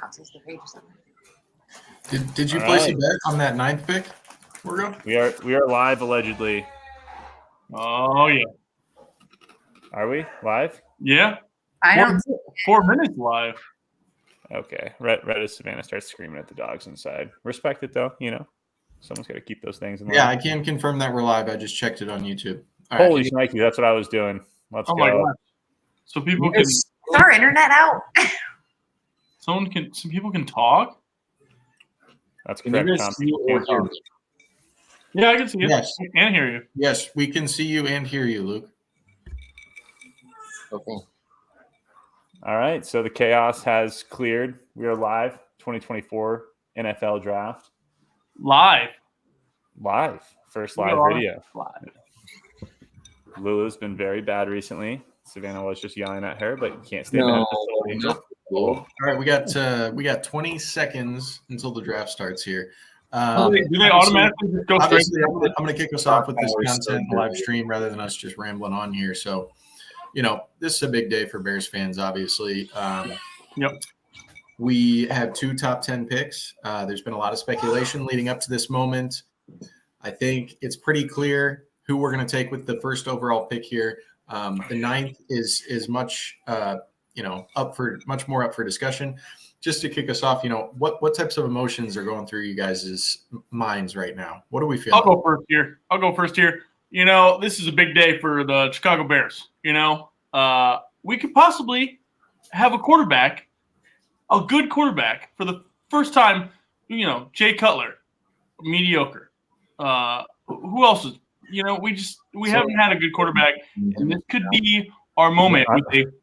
access the page or something. Did you place a bet on that 9th pick, Morgo? We are live allegedly. Oh yeah. Are we live? Yeah. I don't. 4 minutes live. Okay. Red as Savannah starts screaming at the dogs inside. Respect it though, Someone's got to keep those things in line. Yeah, I can confirm that we're live. I just checked it on YouTube. All Holy right. shnikey, that's what I was doing. Let's go. My God. So people can. Is our internet out? Some people can talk. That's Can you correct, guys Tom. see or hear me? Yeah, I can see it. Yes. And hear you. Yes, we can see you and hear you, Luke. Okay. All right, so the chaos has cleared. We are live, 2024 NFL Draft. Live. First live video. Live. Lulu's been very bad recently. Savannah was just yelling at her, but you can't stay mad No, at the Soul Angel. All right, we got 20 seconds until the draft starts here. Do they automatically just go straight? Obviously, I'm going to kick us off with this content live stream rather than us just rambling on here. So, this is a big day for Bears fans, obviously. Yep. We have 2 top 10 picks. There's been a lot of speculation leading up to this moment. I think it's pretty clear who we're going to take with the first overall pick here. The 9th is much, much more up for discussion. Just to kick us off, what types of emotions are going through you guys' minds right now? What do we feel? I'll go first here. This is a big day for the Chicago Bears. We could possibly have a good quarterback for the first time. Jay Cutler, mediocre. Who else is? We haven't had a good quarterback, and this could be our moment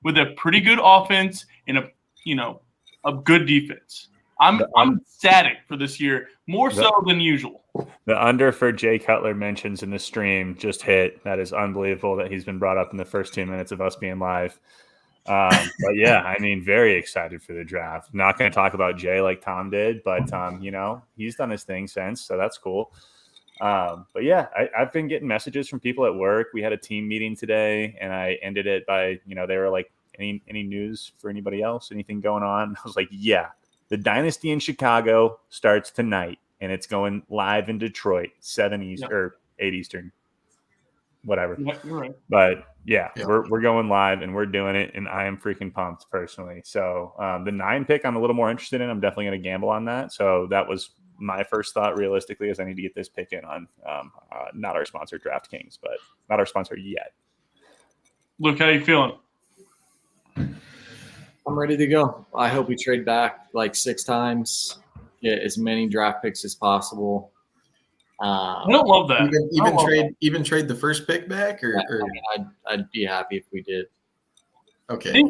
with a pretty good offense and a good defense. I'm ecstatic for this year, more so than usual. The under for Jay Cutler mentions in the stream just hit. That is unbelievable that he's been brought up in the first 2 minutes of us being live. But yeah, very excited for the draft. Not going to talk about Jay like Tom did, but he's done his thing since, so that's cool. But yeah, I've been getting messages from people at work. We had a team meeting today, and I ended it by, they were like, any news for anybody else? Anything going on? I was like, yeah, the dynasty in Chicago starts tonight, and it's going live in Detroit, 7 Eastern or 8 Eastern, whatever. Yeah, you're right. But yeah, we're going live, and we're doing it, and I am freaking pumped personally. So the 9 pick, I'm a little more interested in. I'm definitely going to gamble on that. So that was my first thought, realistically, is I need to get this pick in on not our sponsor, DraftKings, but not our sponsor yet. Luke, how you feeling? I'm ready to go. I hope we trade back like 6 times, get as many draft picks as possible. I don't love that. Even trade the first pick back, or I'd be happy if we did. Okay,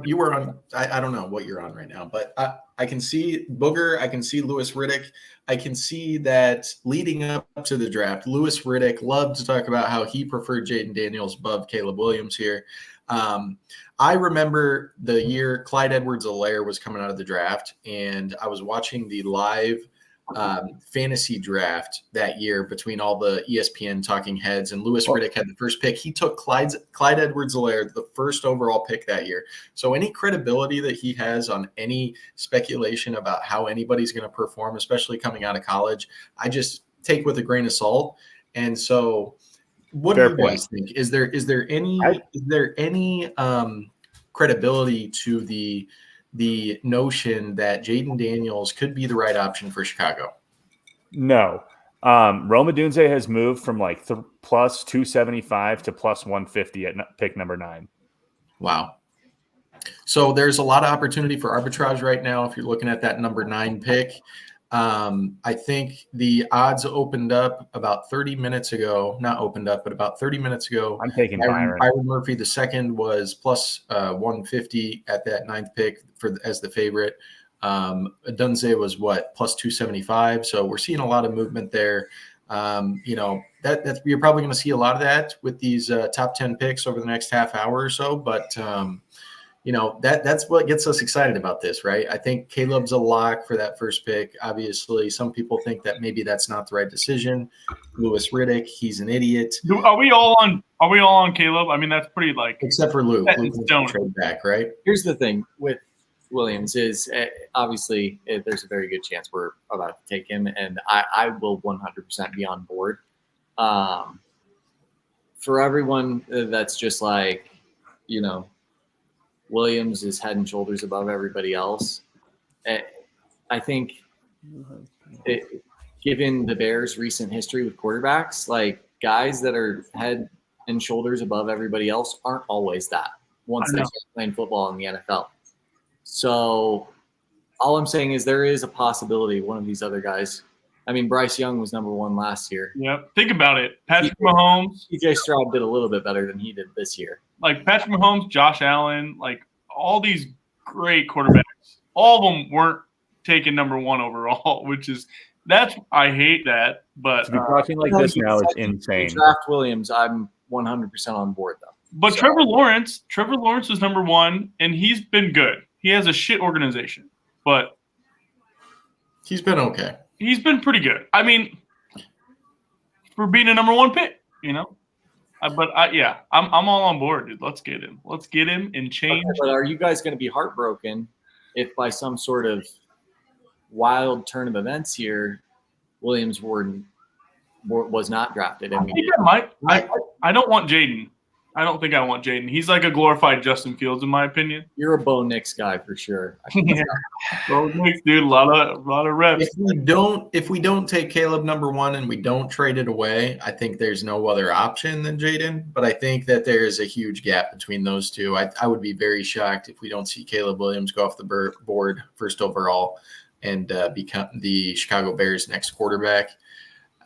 you were on. I don't know what you're on right now, but I can see Booger. I can see Louis Riddick. I can see that leading up to the draft, Louis Riddick loved to talk about how he preferred Jaden Daniels above Caleb Williams here. I remember the year Clyde Edwards-Helaire was coming out of the draft, and I was watching the live fantasy draft that year between all the ESPN talking heads, and Louis Riddick had the first pick. He took Clyde Edwards-Helaire, the first overall pick that year. So any credibility that he has on any speculation about how anybody's going to perform, especially coming out of college, I just take with a grain of salt. And so what do you guys think? Is there any credibility to the notion that Jaden Daniels could be the right option for Chicago? No. Rome Odunze has moved from like plus 275 to plus 150 at pick number 9. Wow. So there's a lot of opportunity for arbitrage right now if you're looking at that number 9 pick. I think the odds opened up about 30 minutes ago. Not opened up, but about 30 minutes ago. I'm taking Byron. Byron Murphy II was plus 150 at that 9th pick as the favorite. Dunze was plus 275. So we're seeing a lot of movement there. That you're probably going to see a lot of that with these top 10 picks over the next half hour or so. But that's what gets us excited about this, right? I think Caleb's a lock for that first pick. Obviously, some people think that maybe that's not the right decision. Louis Riddick, he's an idiot. Are we all on Caleb? I mean, that's pretty except for Luke. Luke trade back, right? Here's the thing with Williams is obviously there's a very good chance we're about to take him, and I will 100% be on board. For everyone that's just like, Williams is head and shoulders above everybody else. I think given the Bears' recent history with quarterbacks, like guys that are head and shoulders above everybody else aren't always that once they start playing football in the NFL. So all I'm saying is there is a possibility one of these other guys. I mean, Bryce Young was number 1 last year. Yep. Think about it. Patrick Mahomes. CJ Stroud did a little bit better than he did this year. Like Patrick Mahomes, Josh Allen, like all these great quarterbacks, all of them weren't taken number 1 overall, I hate that. But To be talking like this now is insane. Draft Williams, I'm 100% on board though. But Trevor Lawrence was number 1, and he's been good. He has a shit organization, but He's been okay. he's been pretty good. I mean, for being a number 1 pick, I'm all on board, dude. Let's get him. Let's get him and change. Okay, but are you guys going to be heartbroken if by some sort of wild turn of events here, Williams was not drafted? I think I don't want Jaden. I don't think I want Jaden. He's like a glorified Justin Fields, in my opinion. You're a Bo Nix guy for sure. Yeah. Bo Nix, dude, a lot of reps. If we don't take Caleb number 1 and we don't trade it away, I think there's no other option than Jaden. But I think that there is a huge gap between those two. I would be very shocked if we don't see Caleb Williams go off the board first overall and become the Chicago Bears' next quarterback.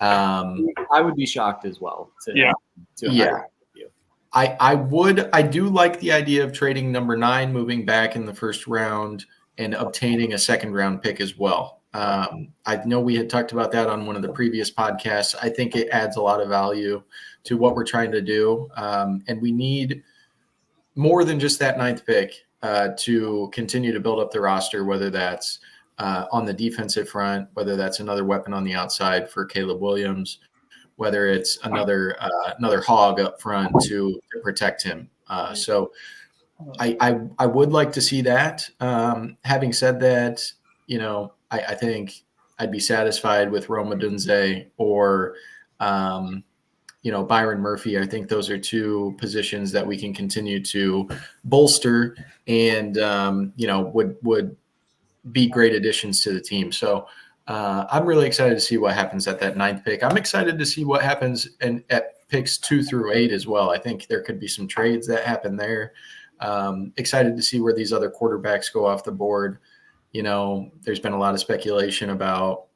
I would be shocked as well. I do like the idea of trading number 9, moving back in the first round and obtaining a second round pick as well. I know we had talked about that on one of the previous podcasts. I think it adds a lot of value to what we're trying to do. And we need more than just that 9th pick to continue to build up the roster, whether that's on the defensive front, whether that's another weapon on the outside for Caleb Williams, whether it's another hog up front to protect him. So I would like to see that. Having said that, I think I'd be satisfied with Rome Odunze or Byron Murphy. I think those are 2 positions that we can continue to bolster and would be great additions to the team. So I'm really excited to see what happens at that 9th pick. I'm excited to see what happens at picks 2 through 8 as well. I think there could be some trades that happen there. Excited to see where these other quarterbacks go off the board. There's been a lot of speculation about,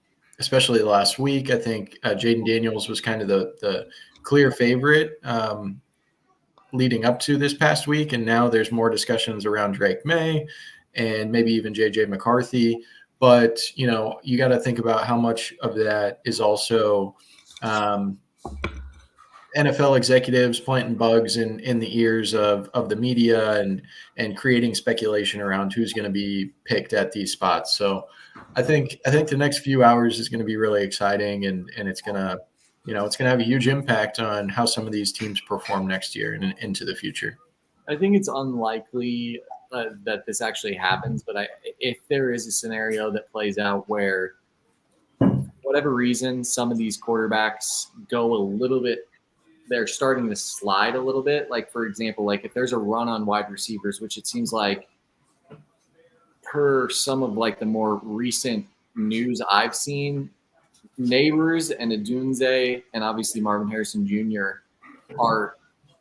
especially last week, I think Jaden Daniels was kind of the clear favorite leading up to this past week. And now there's more discussions around Drake May and maybe even JJ McCarthy. But, you got to think about how much of that is also NFL executives planting bugs in the ears of the media and creating speculation around who's going to be picked at these spots. So I think the next few hours is going to be really exciting and it's going to, it's going to have a huge impact on how some of these teams perform next year and into the future. I think it's unlikely that this actually happens, but if there is a scenario that plays out where, for whatever reason, some of these quarterbacks go a little bit, they're starting to slide a little bit. Like, for example, like if there's a run on wide receivers, which it seems like per some of like the more recent news I've seen, Neighbors and Odunze and obviously Marvin Harrison Jr. are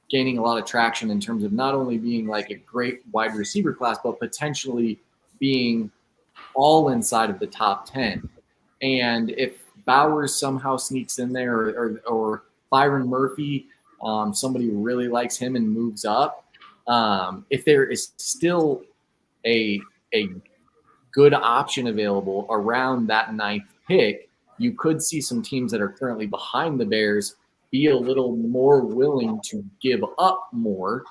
gaining a lot of traction in terms of not only being like a great wide receiver class, but potentially being all inside of the top 10. And if Bowers somehow sneaks in there or Byron Murphy, somebody who really likes him and moves up, if there is still a good option available around that 9th pick, you could see some teams that are currently behind the Bears be a little more willing to give up more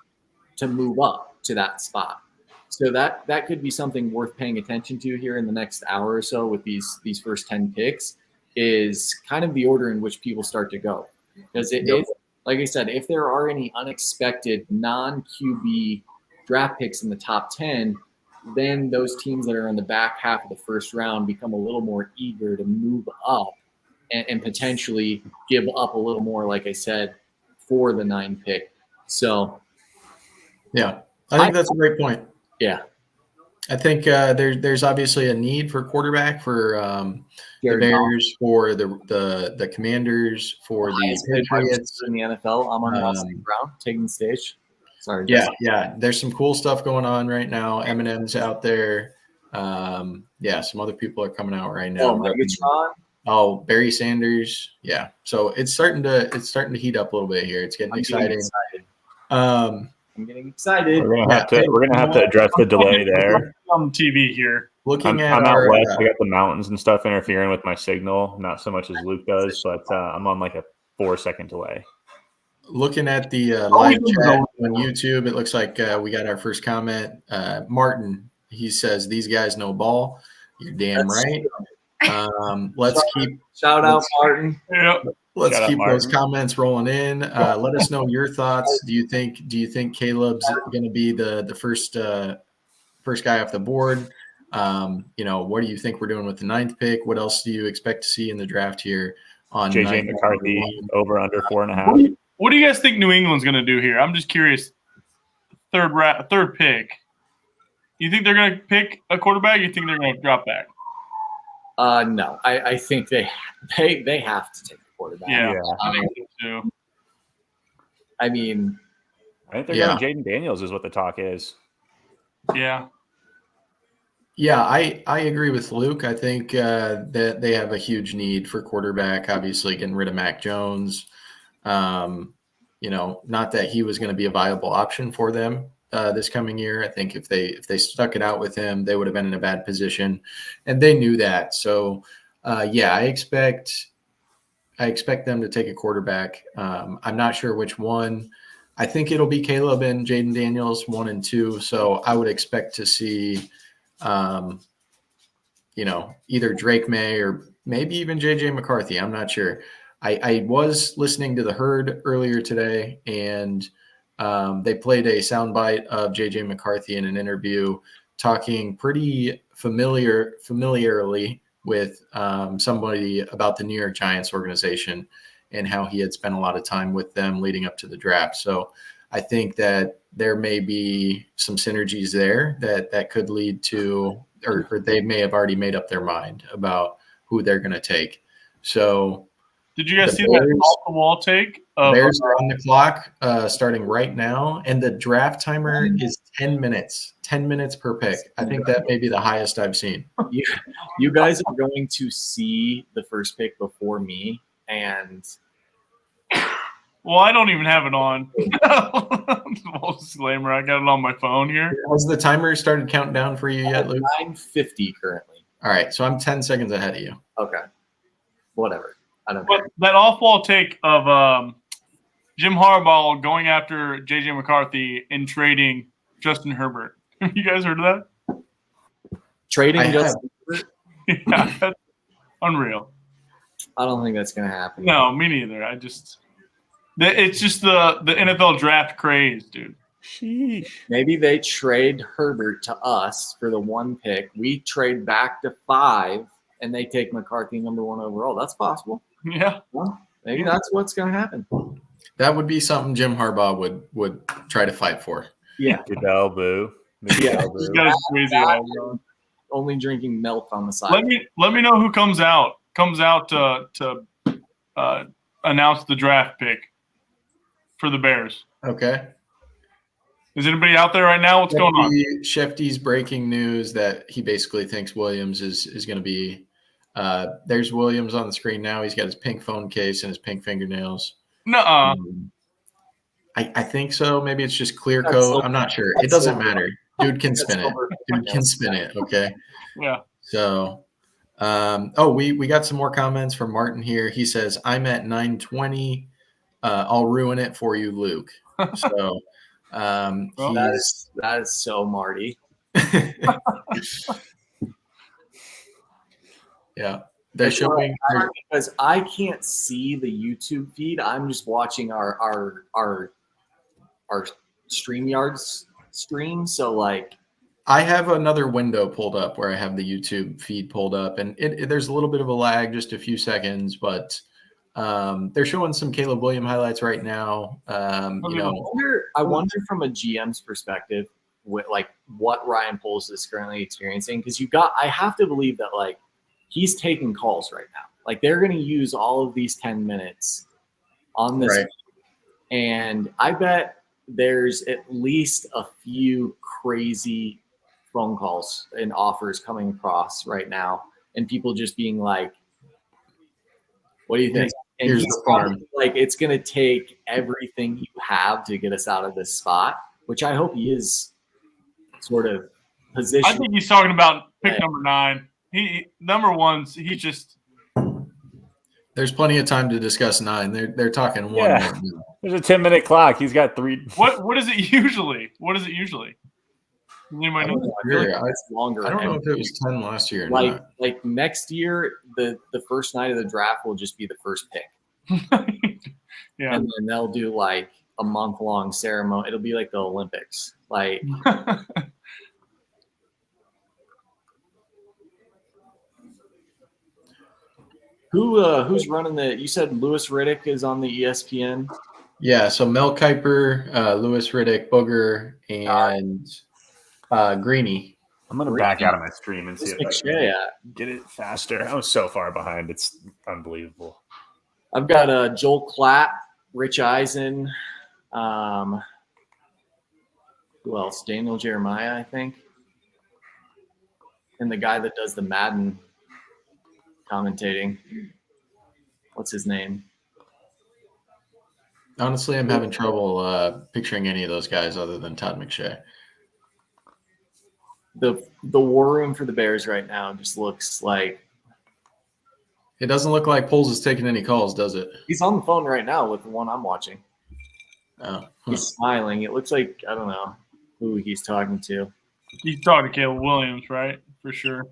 to move up to that spot. So that could be something worth paying attention to here in the next hour or so with these first 10 picks, is kind of the order in which people start to go. Because like I said, if there are any unexpected non-QB draft picks in the top 10, then those teams that are in the back half of the first round become a little more eager to move up and potentially give up a little more, like I said, for the 9 pick. So, Yeah, I think that's a great point. yeah. I think there's obviously a need for quarterback for the Jared Bears, for the Commanders, for the Patriots. in the NFL. I'm on Austin Brown taking the stage. Sorry. Justin. Yeah. There's some cool stuff going on right now. Eminem's out there. Some other people are coming out right now. Oh, Megatron. Oh, Barry Sanders. Yeah. So it's starting to heat up a little bit here. It's getting exciting. I'm getting excited. We're gonna have to address the delay there. On TV here. Looking I'm at out west. I got the mountains and stuff interfering with my signal, not so much as Luke does, but I'm on like a 4-second delay. Looking at the live chat on YouTube, it looks like we got our first comment. Martin, he says, "These guys know ball." You're damn right. Let's keep Shout out Martin. Yeah. let's Shout out, keep those Martin. comments rolling in. Let us know your thoughts. Do you think Caleb's going to be the first guy off the board? What do you think we're doing with the 9th pick? What else do you expect to see in the draft here on JJ 9th? McCarthy over under 4.5. What do you guys think New England's going to do here? I'm just curious. Third pick. You think they're going to pick a quarterback? You think they're going to drop back? No, I think they have to take a quarterback. Yeah, Yeah. I think so too. I mean, I think they're Yeah. going Jaden Daniels is what the talk is. Yeah. Yeah, I agree with Luke. I think that they have a huge need for quarterback. Obviously, getting rid of Mac Jones. Not that he was going to be a viable option for them this coming year. I think if they stuck it out with him, they would have been in a bad position, and they knew that. So, I expect them to take a quarterback. I'm not sure which one. I think it'll be Caleb and Jaden Daniels, 1 and 2. So I would expect to see, either Drake May or maybe even JJ McCarthy. I'm not sure. I was listening to The Herd earlier today, and they played a soundbite of JJ McCarthy in an interview talking pretty familiarly with somebody about the New York Giants organization and how he had spent a lot of time with them leading up to the draft. So I think that there may be some synergies there that could lead to, or they may have already made up their mind about who they're going to take. So Did you guys The see that Bears- off the wall take? Bears are on the clock starting right now, and the draft timer is 10 minutes. 10 minutes per pick. I think that may be the highest I've seen. you guys are going to see the first pick before me, and Well, I don't even have it on. Full disclaimer, I got it on my phone here. Has the timer started counting down for you yet, Luke? 9:50 currently. All right, so I'm 10 seconds ahead of you. Okay, whatever. I don't But care. that off-wall take of Jim Harbaugh going after J.J. McCarthy and trading Justin Herbert. You guys heard of Trading I just that? Yeah, that's unreal. I don't think that's going to happen. No, me neither. It's just the NFL draft craze, dude. Sheesh. Maybe they trade Herbert to us for the 1 pick. We trade back to 5, and they take McCarthy number 1 overall. That's possible. Yeah. Well, maybe that's what's going to happen. That would be something Jim Harbaugh would try to fight for. Yeah. Goodell boo. Yeah. Goodell This boo. guy's crazy. Only drinking milk on the side. Let me know who comes out to announce the draft pick for the Bears. Okay. Is anybody out there right now? What's going on? Shefty's breaking news that he basically thinks Williams is going to be. There's Williams on the screen now. He's got his pink phone case and his pink fingernails. Nuh-uh. I think so. Maybe it's just clear That's coat. so- I'm not sure. It that's doesn't so- matter. Dude can That's spin it. over. Dude can spin it. Okay. Yeah. So, we got some more comments from Martin here. He says, "I'm at 920. I'll ruin it for you, Luke." So, Well, That is so Marty. yeah, they're showing. Because I can't see the YouTube feed. I'm just watching our StreamYards stream. So like I have another window pulled up where I have the YouTube feed pulled up, and there's a little bit of a lag, just a few seconds, but they're showing some Caleb Williams highlights right now. I wonder from a GM's perspective, like what Ryan Poles is currently experiencing, because I have to believe that like he's taking calls right now. Like they're going to use all of these 10 minutes on this, Right. and I bet there's at least a few crazy phone calls and offers coming across right now, and people just being like, "What do you think?" And Here's he's the farm. probably like, "It's going to take everything you have to get us out of this spot," which I hope he is sort of positioned. I think he's talking about pick number 9. He number 1's. He just. There's plenty of time to discuss 9. They're talking 1 Yeah. right now. There's a 10-minute clock. He's got 3. What is it usually? Does anybody know? I feel like it's longer. I don't know And if it was 10 last year or like not. like next year, the first night of the draft will just be the first pick, Yeah. and then they'll do like a month-long ceremony. It'll be like the Olympics. Like who's running the? You said Lewis Riddick is on the ESPN. Yeah, so Mel Kiper, Lewis Riddick, Booger, and Greeny. I'm going to back out of my stream and see Where's if I McShay can at? get it faster. I was so far behind. It's unbelievable. I've got Joel Klatt, Rich Eisen, who else? Daniel Jeremiah, I think, and the guy that does the Madden commentating. What's his name? Honestly, I'm having trouble picturing any of those guys other than Todd McShay. The war room for the Bears right now just looks like It doesn't look like Poles is taking any calls, does it? he's on the phone right now with the one I'm watching. Oh, He's smiling. It looks like I don't know who he's talking to. He's talking to Caleb Williams, right? For sure.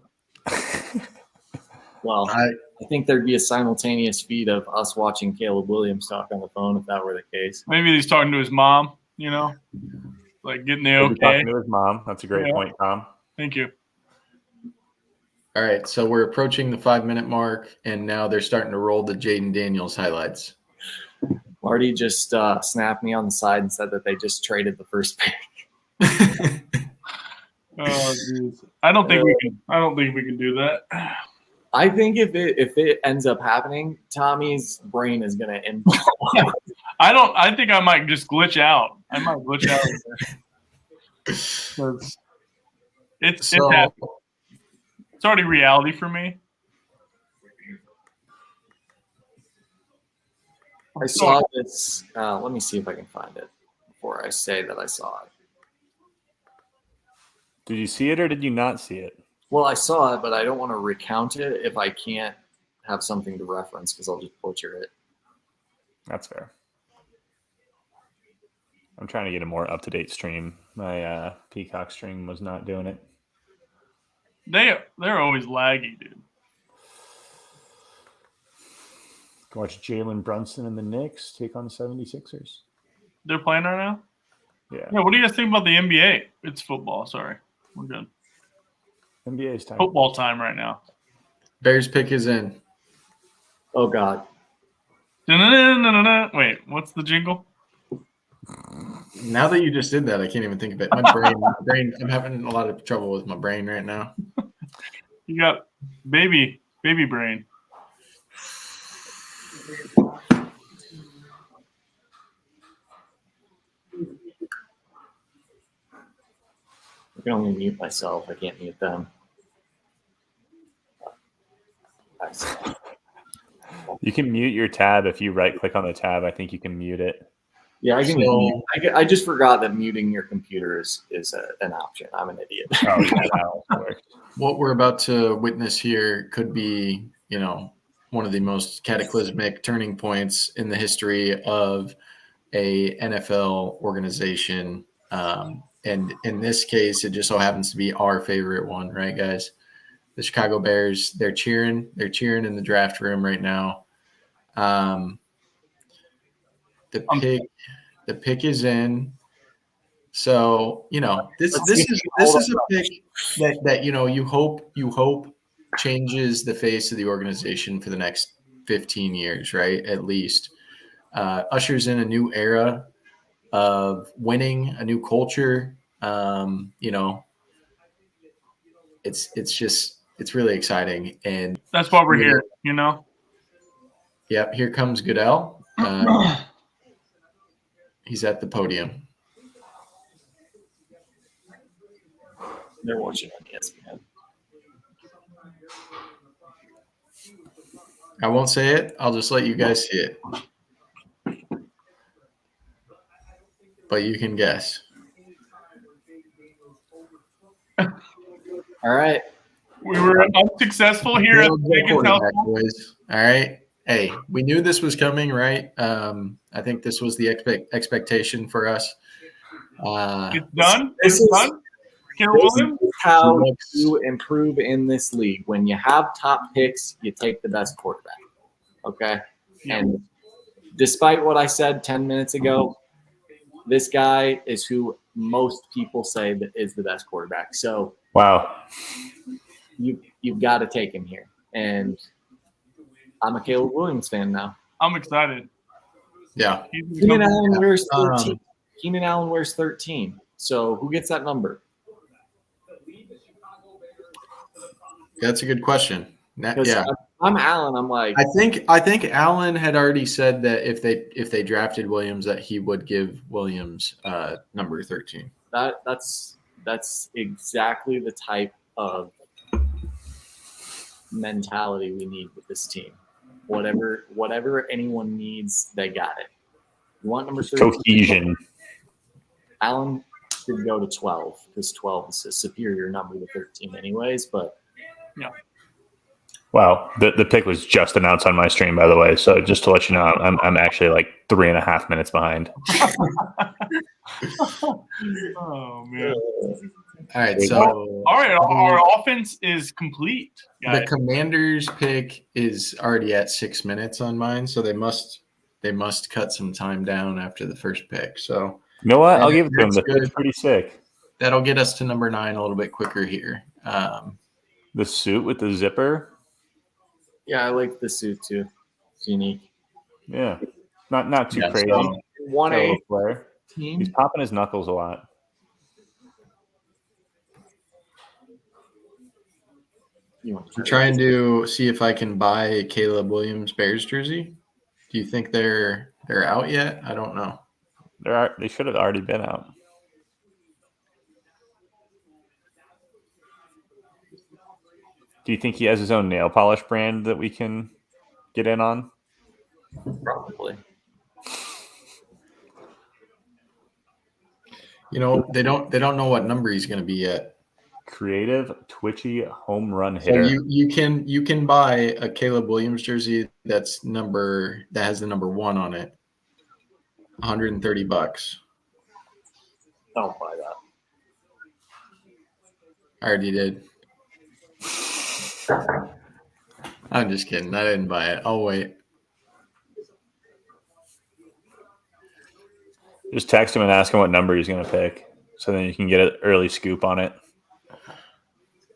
Well, I think there'd be a simultaneous feed of us watching Caleb Williams talk on the phone if that were the case. Maybe he's talking to his mom, like getting the Maybe okay. talking to his mom. That's a great Yeah. point, Tom. Thank you. All right, so we're approaching the 5-minute mark, and now they're starting to roll the Jaden Daniels highlights. Marty just snapped me on the side and said that they just traded the first pick. Oh, geez. I don't think we can do that. I think if it ends up happening, Tommy's brain is gonna implode. I think I might just glitch out. I might glitch out. 'Cause It's happening. It's already reality for me. I saw this. Let me see if I can find it before I say that I saw it. Did you see it or did you not see it? Well, I saw it, but I don't want to recount it if I can't have something to reference because I'll just butcher it. That's fair. I'm trying to get a more up-to-date stream. My Peacock stream was not doing it. They're always laggy, dude. Watch Jalen Brunson and the Knicks take on the 76ers. They're playing right now? Yeah. Yeah, what do you guys think about the NBA? It's football, sorry. We're good. NBA's time. Football time right now. Bears pick is in. Oh God! Da-na-na-na-na-na. Wait, what's the jingle? Now that you just did that, I can't even think of it. My brain, I'm having a lot of trouble with my brain right now. You got baby brain. I can only mute myself. I can't mute them. You can mute your tab if you right-click on the tab. I think you can mute it. Yeah, I can. So- I just forgot that muting your computer is an option. I'm an idiot. Oh, yeah, that also works. What we're about to witness here could be, one of the most cataclysmic turning points in the history of a NFL organization. And in this case, it just so happens to be our favorite one, right, guys? The Chicago Bears, they're cheering in the draft room right now. The pick is in. So this Let's see if is you hold a pick that you hope changes the face of the organization for the next 15 years, right? At least ushers in a new era of winning, a new culture. It's really exciting, and That's why we're here, you know? yep, here comes Goodell. He's at the podium. They're watching on ESPN. I won't say it. I'll just let you guys see it. But you can guess. All right. We were unsuccessful here at Real good Jenkins House. quarterback, boys. All right. Hey, we knew this was coming, right? I think this was the expectation for us. It's done. This It's is- done. Caleb This Williams. is how Looks- you improve in this league. When you have top picks, you take the best quarterback. Okay? Yeah. And despite what I said 10 minutes ago, this guy is who most people say that is the best quarterback. So Wow. you've got to take him here. And I'm a Caleb Williams fan now. I'm excited. Yeah. He's Keenan become- Allen wears 13. Keenan Allen wears 13. So who gets that number? That's a good question. Because Yeah. I'm Allen. I'm like, I think Allen had already said that if they drafted Williams, that he would give Williams number 13. that's exactly the type of mentality we need with this team. Whatever anyone needs, they got it. You want number 13? Cohesion. Allen should go to 12 because 12 is a superior number to 13 anyways, but Wow. The pick was just announced on my stream, by the way. So just to let you know, I'm actually like 3.5 minutes behind. Oh man! All right, so All right, our offense is complete, the guys. Commanders pick is already at 6 minutes on mine, so they must cut some time down after the first pick. So You know what? I'll give it to him. That's The pick's good. pretty sick. that'll get us to number 9 a little bit quicker here. The suit with the zipper. yeah, I like the suit too. It's unique. Yeah. Not too Yeah, crazy. so- Got a 1A little flair. He's team. popping his knuckles a lot. I'm trying to see if I can buy a Caleb Williams Bears jersey. Do you think they're out yet? I don't know. They should have already been out. Do you think he has his own nail polish brand that we can get in on? Probably. They don't know what number he's going to be yet. Creative, twitchy home run So hitter. you can buy a Caleb Williams jersey that has the number 1 on it. $130. Don't buy that. I already did. I'm just kidding. I didn't buy it. I'll wait. Just text him and ask him what number he's going to pick, so then you can get an early scoop on it.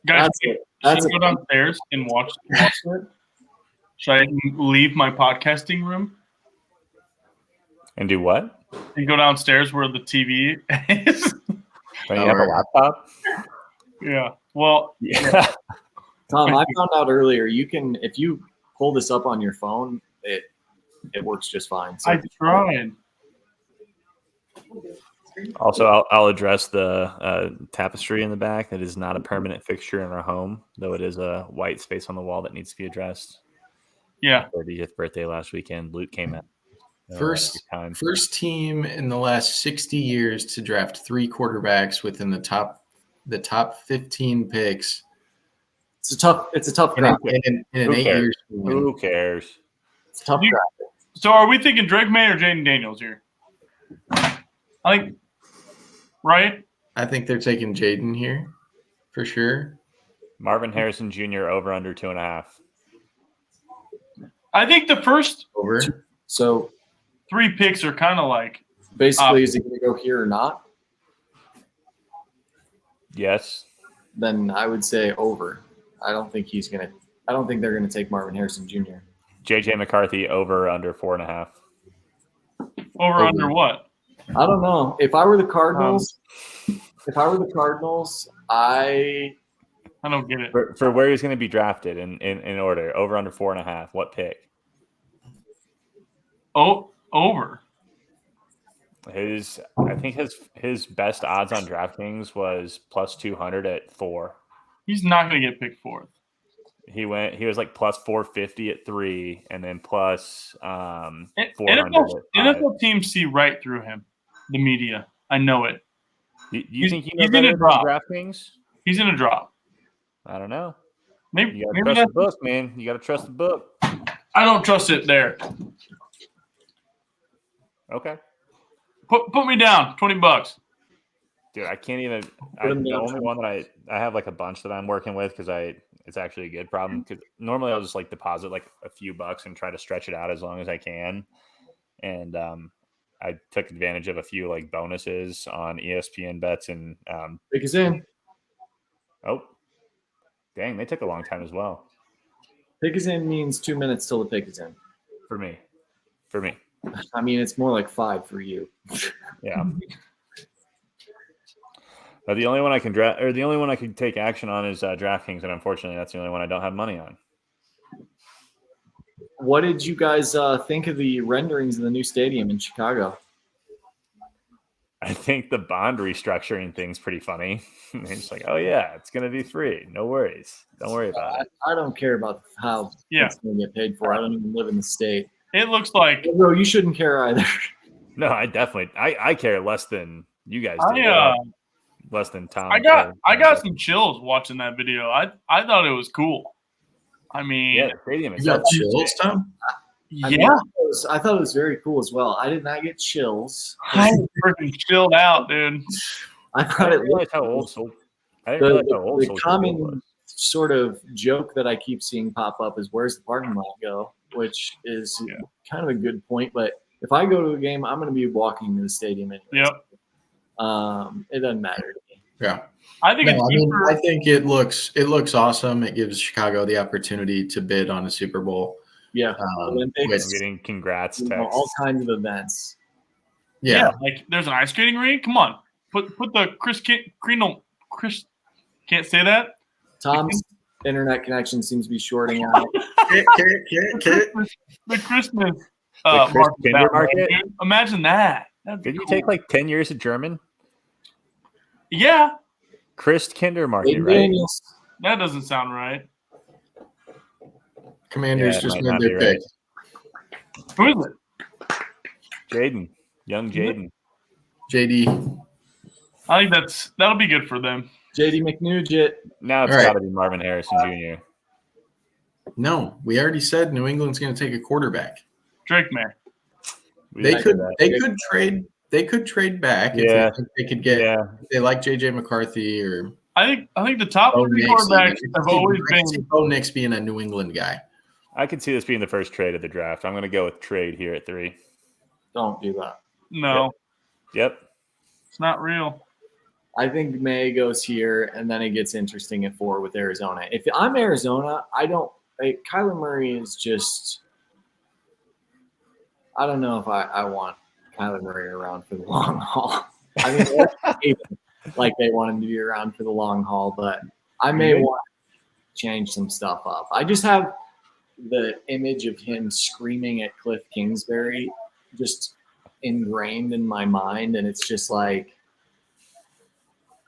Guys, That's should I go downstairs and watch it? Should I leave my podcasting room And do what? and go downstairs where the TV is? Don't you have a laptop? Yeah. Well, Yeah. Tom, I found out earlier if you pull this up on your phone, it works just fine. So I tried. Also, I'll address the tapestry in the back. That is not a permanent fixture in our home, though it is a white space on the wall that needs to be addressed. Yeah. 30th birthday last weekend. Luke came out. First team in the last 60 years to draft 3 quarterbacks within the top 15 picks it's a tough in draft. an Who 8 cares? years. span. Who cares? It's a tough You- draft. So are we thinking Drake May or Jaden Daniels here? I think, right? I think they're taking Jaden here for sure. Marvin Harrison Jr. over under 2.5. I think the first Over. So 3 picks are kind of like, basically, is he going to go here or not? Yes. Then I would say over. I don't think they're gonna take Marvin Harrison Jr. JJ McCarthy over under 4.5. Over under what? I don't know. If I were the Cardinals, I I don't get it. For where he's going to be drafted in order, over under 4.5. What pick? Oh, over. I think his best odds on DraftKings was plus 200 at 4. He's not going to get picked fourth. He was like plus 450 at 3, and then plus 400 NFL teams see right through him. The media, I know it. You think he he's knows better gonna than drop. DraftKings? He's going to drop. I don't know. Maybe You got to trust the book, man. You got to trust the book. I don't trust it there. Okay. Put me down, $20. Dude, I can't even. Put him The down. only one that I have like a bunch that I'm working with because it's actually a good problem. Because normally I'll just like deposit like a few bucks and try to stretch it out as long as I can. And I took advantage of a few like bonuses on ESPN bets and pick is in. oh, dang, they took a long time as well Pick is in means 2 minutes till the pick is in. for me. I mean, it's more like 5 for you. Yeah. The only one I can the only one I can take action on is DraftKings, and unfortunately, that's the only one I don't have money on. What did you guys think of the renderings of the new stadium in Chicago? I think the bond restructuring thing's pretty funny. They're just like, oh yeah, it's gonna be free. No worries. Don't worry about it. I don't care about how it's going to get paid for. I don't even live in the state. It looks like Bro, you shouldn't care either. No, I definitely I care less than you guys do. Less than Tom. I got some chills watching that video. I thought it was cool. I mean, yeah, the stadium You itself. got chills, Tom? yeah, I thought it was very cool as well. I did not get chills. I freaking chilled out, dude. I I thought it didn't realize looked how old Sol- I didn't realize how old the Soldier common was. sort of joke that I keep seeing pop up is where's the parking lot go, which is kind of a good point. But if I go to a game, I'm going to be walking to the stadium anyway. Yep. It doesn't matter to me. Yeah. I think it's cheaper. I think it looks awesome. It gives Chicago the opportunity to bid on a Super Bowl. Yeah, Olympics, with- I'm getting congrats you know, texts. all kinds of events. Yeah. Like there's an ice skating rink. Come on, put the Chris can't say that. Tom's internet connection seems to be shorting out. The Christmas The Chris market, Kinder market? dude. Imagine that. That'd be Did you cool. take like 10 years of German? Yeah, Christ Kindermarket, Aiden right? Daniels. that doesn't sound right. Commanders Yeah, it just might made not their be right. pick. Who is it? Jaden, young Jaden. JD. I think that'll be good for them. JD McNugent. Now it's All right. got to be Marvin Harrison Jr. No, we already said New England's going to take a quarterback. Drake May. We They did could that. they could trade back Yeah. if they could get Yeah, if they like JJ McCarthy or I think the top Bo three Nix. quarterbacks have always I can see been. Bo Nix being a New England guy. I could see this being the first trade of the draft. I'm going to go with trade here at 3. Don't do that. No, Yep. it's not real. I think May goes here, and then it gets interesting at 4 with Arizona. If I'm Arizona, Kyler Murray is just – I don't know if I want Kyler Murray around for the long haul. I mean, like they want him to be around for the long haul, but I may want to change some stuff up. I just have the image of him screaming at Cliff Kingsbury just ingrained in my mind, and it's just like,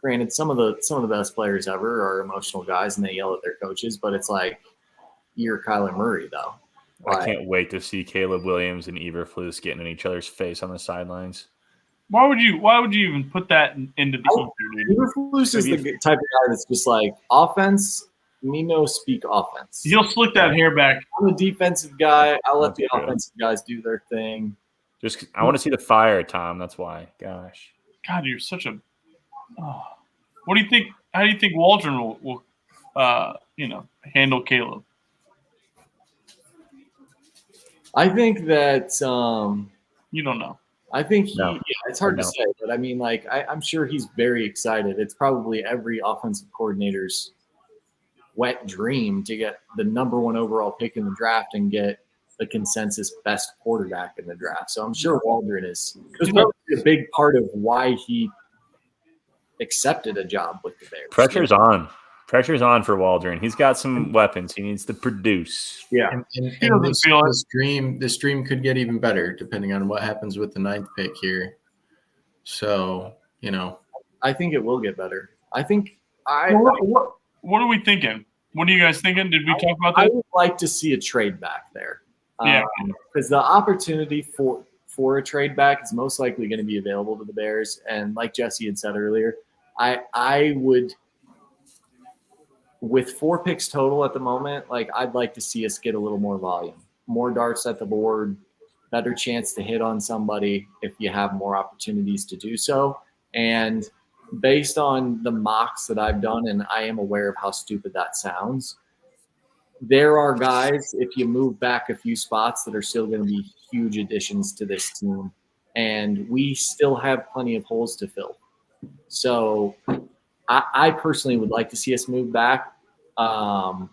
granted, some of the best players ever are emotional guys and they yell at their coaches, but it's like, you're Kyler Murray though. I can't wait to see Caleb Williams and Eberflus getting in each other's face on the sidelines. Why would you even put that into the ether, dude? Eberflus is the type of guy that's just like, offense, me no speak offense. He'll slick that hair back. I'm a defensive guy. I'll let the That's true. offensive guys do their thing. Just I want to see the fire, Tom. That's why. Gosh. God, you're such a. Oh. What do you think? How do you think Waldron will handle Caleb? I think that You don't know. I think No, it's hard to I don't. say, but I mean, like, I'm sure he's very excited. It's probably every offensive coordinator's wet dream to get the number 1 overall pick in the draft and get the consensus best quarterback in the draft. So I'm sure Waldron is probably a big part of why he accepted a job with the Bears. Pressure's on. Pressure's on for Waldron. He's got some weapons. He needs to produce. Yeah. And doesn't this, feel it. this dream could get even better depending on what happens with the 9th pick here. So, I think it will get better. I think What are we thinking? What are you guys thinking? Did we talk about I that? would like to see a trade back there. Yeah. Because the opportunity for a trade back is most likely going to be available to the Bears. And like Jesse had said earlier, I would, with 4 picks total at the moment, like I'd like to see us get a little more volume, more darts at the board, better chance to hit on somebody if you have more opportunities to do so. And based on the mocks that I've done, and I am aware of how stupid that sounds, there are guys, if you move back a few spots, that are still going to be huge additions to this team. And we still have plenty of holes to fill. So I personally would like to see us move back. I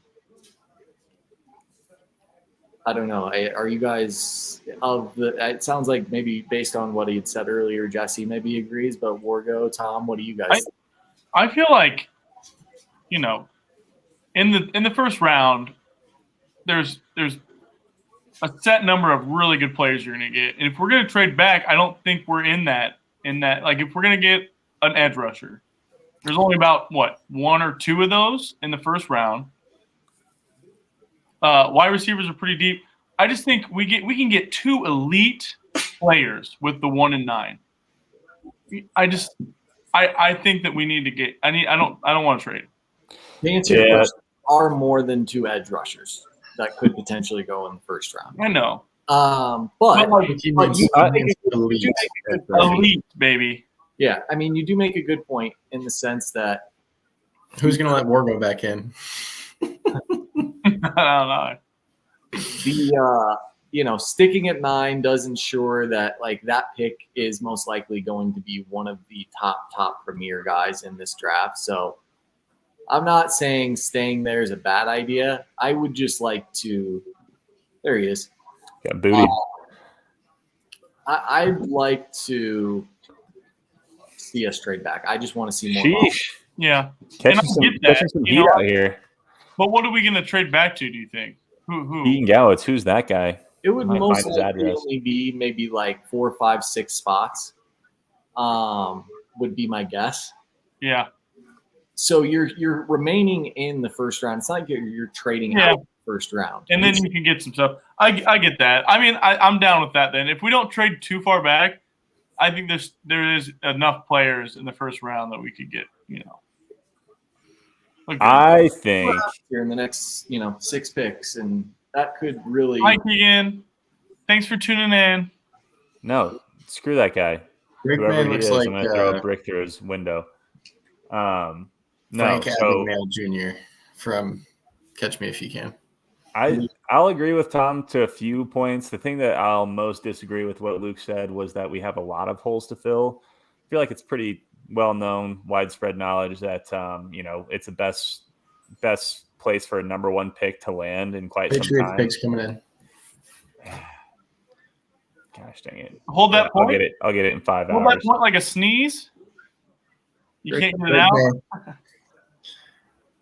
don't know. Are you guys it sounds like maybe based on what he had said earlier, Jesse maybe agrees, but Wargo, Tom, what do you guys think? I feel like, in the first round, there's a set number of really good players you're going to get. And if we're going to trade back, I don't think we're in that. Like, if we're going to get an edge rusher, there's only about, 1 or 2 of those in the first round. Wide receivers are pretty deep. I just think we can get 2 elite players with the 1 and 9. I think that we need to get. I don't want to trade. The answer to your question, are more than 2 edge rushers that could potentially go in the first round. I know. But Elite, baby. Yeah, I mean, you do make a good point in the sense that who's going to let Wargo back in? I don't know. Sticking at 9 does ensure that like that pick is most likely going to be one of the top premier guys in this draft. So I'm not saying staying there is a bad idea. I would just like to. There he is. Got booty. I'd like to see us trade back. I just want to see more. Sheesh. Yeah. Catching some heat out here. But what are we going to trade back to, do you think? Who? Eaton Gallowitz, who's that guy? It would Might most find his likely address. only be maybe like 4, 5, 6 spots. Would be my guess. Yeah. So you're remaining in the first round. It's not like you're trading out the first round. And then you can get some stuff. I get that. I mean, I'm down with that then. If we don't trade too far back, I think there is enough players in the first round that we could get, Okay. I think Here in the next, 6 picks, and that could really. Hi, Keegan. Thanks for tuning in. no, screw that guy. Rick Whoever Man he looks is, like I'm gonna throw a brick through his window. No, Frank so Abagnale Jr. from Catch Me If You Can. I'll agree with Tom to a few points. The thing that I'll most disagree with what Luke said was that we have a lot of holes to fill. I feel like it's pretty well-known, widespread knowledge that it's the best place for a number 1 pick to land in quite some Patriots time. picks coming in. Gosh dang it! Hold that I'll point. get it. I'll get it in 5 Hold hours. that point like a sneeze. You Rick- can't get it Rick out.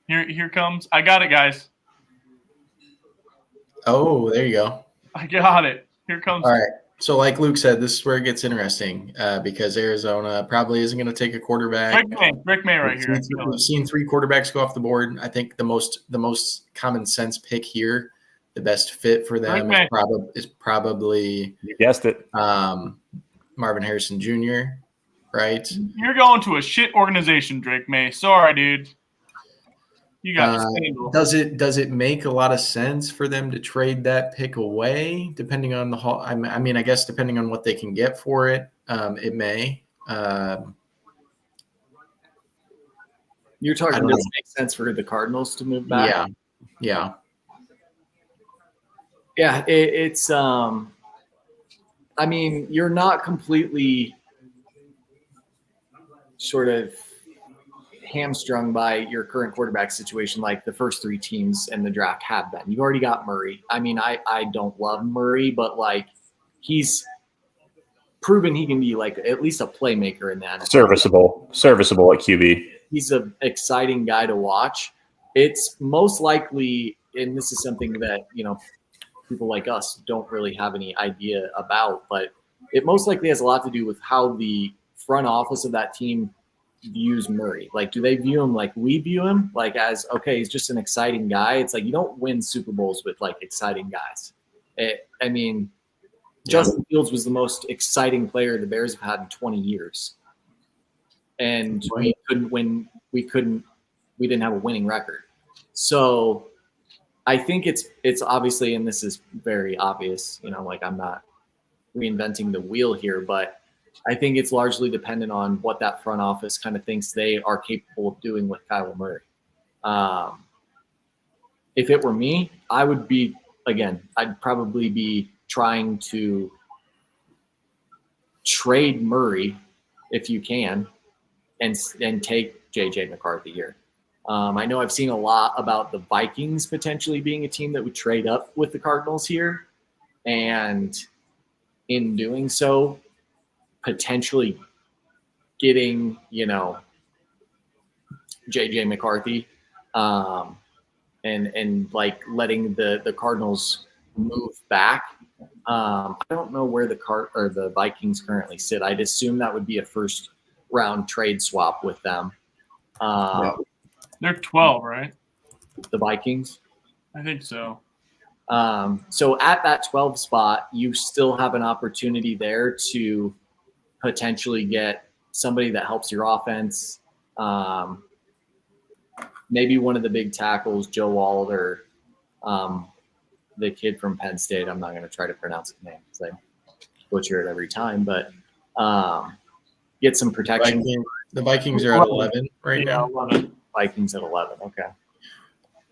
Man. Here comes. I got it, guys. Oh, there you go. I got it. Here comes. All right. So like Luke said, this is where it gets interesting because Arizona probably isn't going to take a quarterback. Rick May right here. We've seen 3 quarterbacks go off the board. I think the most common sense pick here, the best fit for them is probably You guessed it. Marvin Harrison Jr., right? You're going to a shit organization, Drake May. Sorry, dude. You got it. Does it make a lot of sense for them to trade that pick away, depending on the I mean, I guess depending on what they can get for it, it may. You're talking. Does it make sense for the Cardinals to move back? Yeah. Yeah. It's I mean, you're not completely sort of hamstrung by your current quarterback situation like the first three teams in the draft have been. You've already got Murray. I mean, I don't love Murray, but like he's proven he can be like at least a playmaker in that. Serviceable at QB. He's an exciting guy to watch. It's most likely, and this is something that, you know, people like us don't really have any idea about, but it most likely has a lot to do with how the front office of that team views Murray. Like, do they view him like we view him? Like as, okay, he's just an exciting guy. It's like you don't win Super Bowls with like exciting guys. I mean, Justin Fields was the most exciting player the Bears have had in 20 years. And we couldn't win. We didn't have a winning record. So I think it's obviously, and this is very obvious, you know, like I'm not reinventing the wheel here, but I think it's largely dependent on what that front office kind of thinks they are capable of doing with Kyler Murray. If it were me, I would be, again, I'd probably be trying to trade Murray if you can and take JJ McCarthy here. I know I've seen a lot about the Vikings potentially being a team that would trade up with the Cardinals here. And in doing so, potentially getting, you know, JJ McCarthy and like letting the Cardinals move back. I don't know where the Vikings currently sit. I'd assume that would be a first round trade swap with them. They're 12, right? The Vikings. I think so. So at that 12 spot, you still have an opportunity there to potentially get somebody that helps your offense. Maybe one of the big tackles, Joe Walder, the kid from Penn State. I'm not going to try to pronounce his name because I butcher it every time, but get some protection. The Vikings are at 11 right now. Vikings at 11. Okay.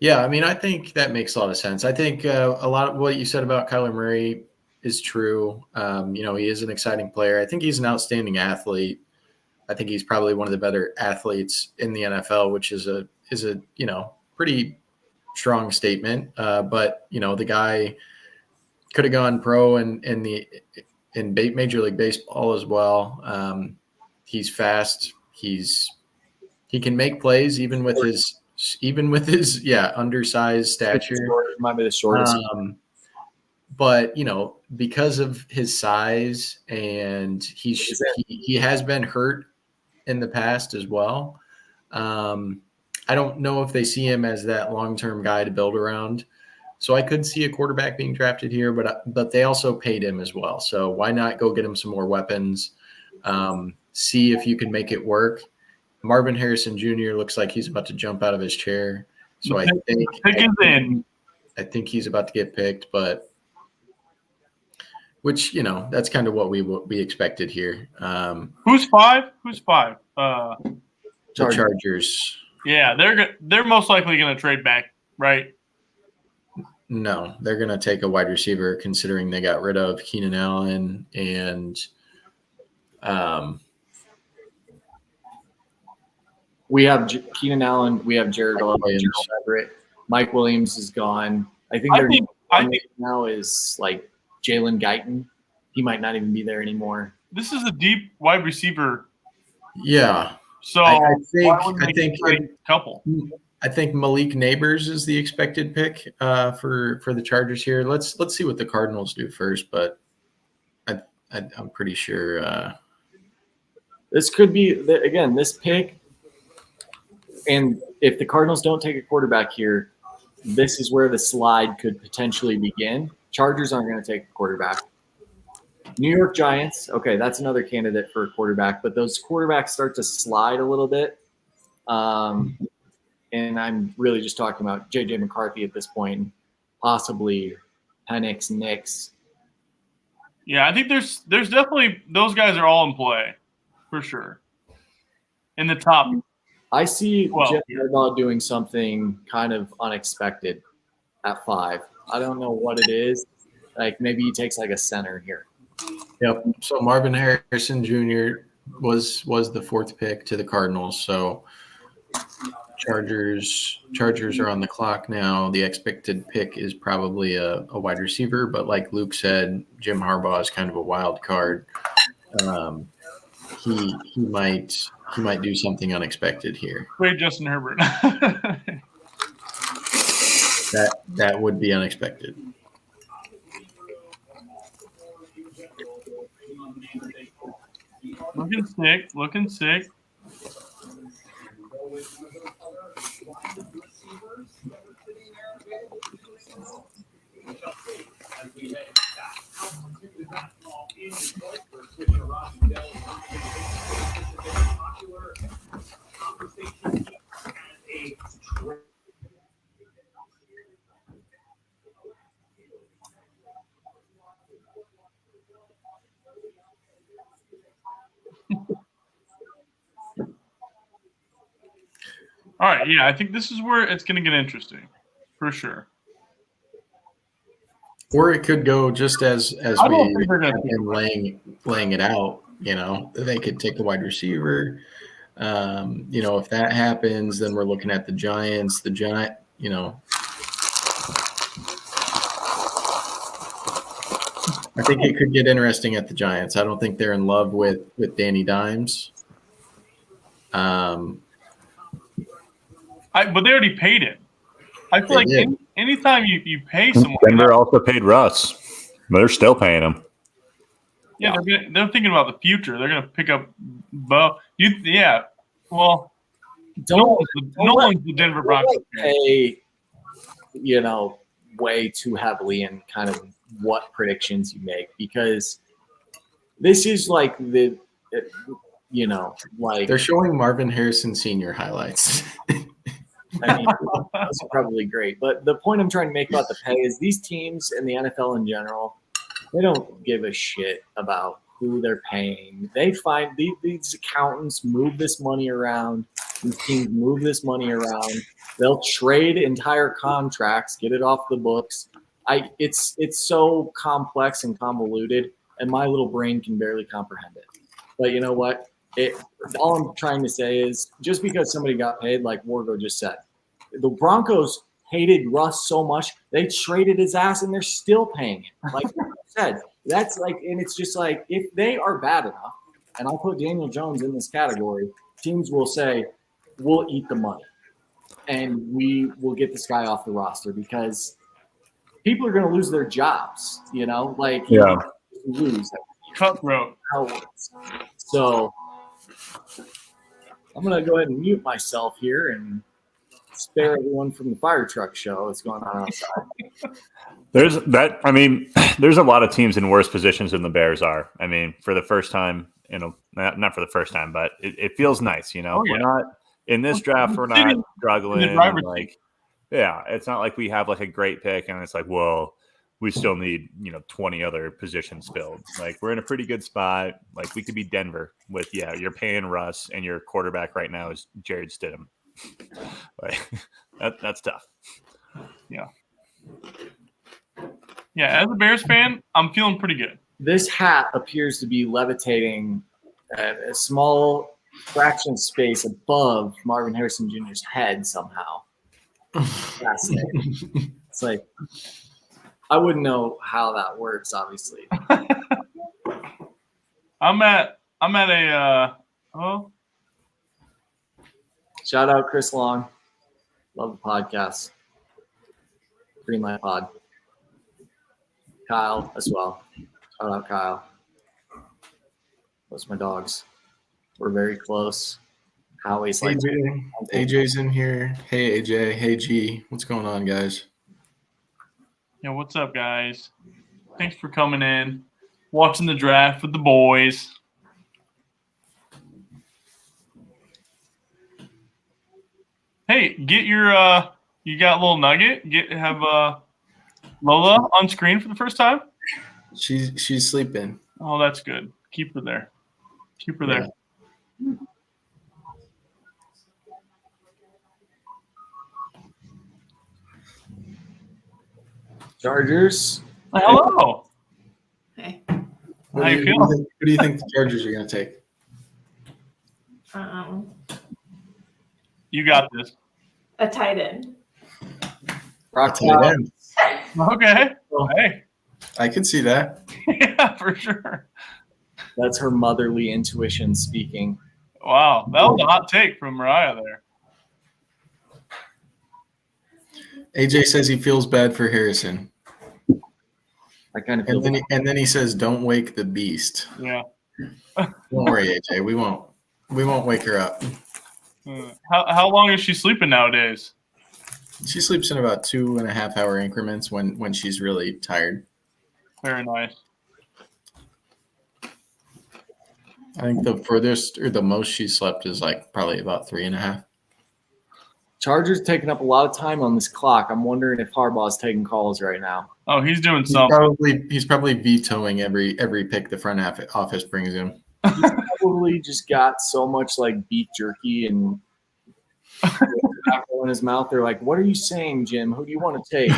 Yeah, I mean, I think that makes a lot of sense. I think a lot of what you said about Kyler Murray is true. You know, he is an exciting player. I think he's an outstanding athlete. I think he's probably one of the better athletes in the NFL, which is a you know, pretty strong statement. But you know, the guy could have gone pro in Major League Baseball as well. He's fast. He can make plays even with his undersized stature. Might be the shortest. But you know, because of his size and he has been hurt in the past as well. I don't know if they see him as that long-term guy to build around. So I could see a quarterback being drafted here, but they also paid him as well. So why not go get him some more weapons? See if you can make it work. Marvin Harrison Jr. looks like he's about to jump out of his chair. So I think he's about to get picked, but which, you know, that's kind of what we expected here. Who's five? The Chargers. Yeah, they're most likely going to trade back, right? No, they're going to take a wide receiver, considering they got rid of Keenan Allen and we have Keenan Allen. We have Jared Everett. Mike Williams is gone. I think now is like Jalen Guyton. He might not even be there anymore. This is a deep wide receiver. Yeah. So I think Malik Neighbors is the expected pick for the Chargers here. Let's see what the Cardinals do first, but I'm pretty sure this could be again this pick. And if the Cardinals don't take a quarterback here, this is where the slide could potentially begin. Chargers aren't going to take a quarterback. New York Giants, okay, that's another candidate for a quarterback, but those quarterbacks start to slide a little bit. And I'm really just talking about JJ McCarthy at this point, possibly Penix, Nix. Yeah, I think there's definitely those guys are all in play for sure. In the top. I see Jim Harbaugh doing something kind of unexpected at 5. I don't know what it is. Like maybe he takes like a center here. Yep. So Marvin Harrison Jr. was the fourth pick to the Cardinals. So Chargers are on the clock now. The expected pick is probably a wide receiver, but like Luke said, Jim Harbaugh is kind of a wild card. He might do something unexpected here. Wait, Justin Herbert. That would be unexpected. Looking sick. All right, yeah, I think this is where it's going to get interesting, for sure. Or it could go just as I don't we think they're gonna have been laying it out. They could take a wide receiver. If that happens, then we're looking at the Giants. I think it could get interesting at the Giants. I don't think they're in love with Danny Dimes. But they already paid it. I feel They like did. anytime you pay someone, Denver also paid Russ. They're still paying him. yeah, they're thinking about the future. They're going to pick up Bo. Well, no one's the Denver Broncos. Pay, way too heavily in kind of what predictions you make, because this is like like They're showing Marvin Harrison Sr. highlights. I mean, those are probably great. But the point I'm trying to make about the pay is these teams and the NFL in general, they don't give a shit about who they're paying. They find these accountants move this money around. These teams move this money around. They'll trade entire contracts, get it off the books. It's so complex and convoluted, and my little brain can barely comprehend it. But you know what? All I'm trying to say is just because somebody got paid, like Wargo just said, the Broncos hated Russ so much they traded his ass and they're still paying him. Like I said, that's like, and it's just like if they are bad enough, and I'll put Daniel Jones in this category, teams will say we'll eat the money and we will get this guy off the roster because people are going to lose their jobs. Lose Cutthroat. how it works. So I'm going to go ahead and mute myself here and spare everyone from the fire truck show that's going on outside. There's a lot of teams in worse positions than the Bears are. I mean, for the first time, not for the first time, but it feels nice, Oh, yeah. We're not in this draft, we're not struggling. It's not like we have like a great pick and it's like, well, we still need, 20 other positions filled. Like we're in a pretty good spot. Like we could be Denver with, you're paying Russ and your quarterback right now is Jared Stidham. Like that's tough. Yeah. Yeah. As a Bears fan, I'm feeling pretty good. This hat appears to be levitating at a small fraction of space above Marvin Harrison Jr.'s head somehow. Fascinating. It's like, I wouldn't know how that works, obviously. I'm at a Shout out Chris Long. Love the podcast. Greenlight Pod. Kyle as well. Shout out Kyle. Those are my dogs. We're very close. Howie's like AJ's in here. Hey AJ. Hey G. What's going on, guys? what's up, guys? Thanks for coming in, watching the draft with the boys. Hey, get your you got a little nugget. Have Lola on screen for the first time. She's sleeping. Oh, that's good. Keep her there. Keep her there. Chargers. Hello. Hey. How you feeling? Who do you think the Chargers are going to take? You got this. A tight end. Brock Tight end. Okay. Hey. I could see that. Yeah, for sure. That's her motherly intuition speaking. Wow, that was a hot take from Mariah there. AJ says he feels bad for Harrison, I kind of feel and then he says, "Don't wake the beast." Yeah. Don't worry, AJ. We won't wake her up. How long is she sleeping nowadays? She sleeps in about 2.5 hour increments when she's really tired. Very nice. I think the furthest or the most she slept is like probably about 3.5. Chargers taking up a lot of time on this clock. I'm wondering if Harbaugh's taking calls right now. Oh, he's doing something. He's probably vetoing every pick the front office brings him. Probably just got so much like beef jerky and tobacco in his mouth. They're like, "What are you saying, Jim? Who do you want to take?"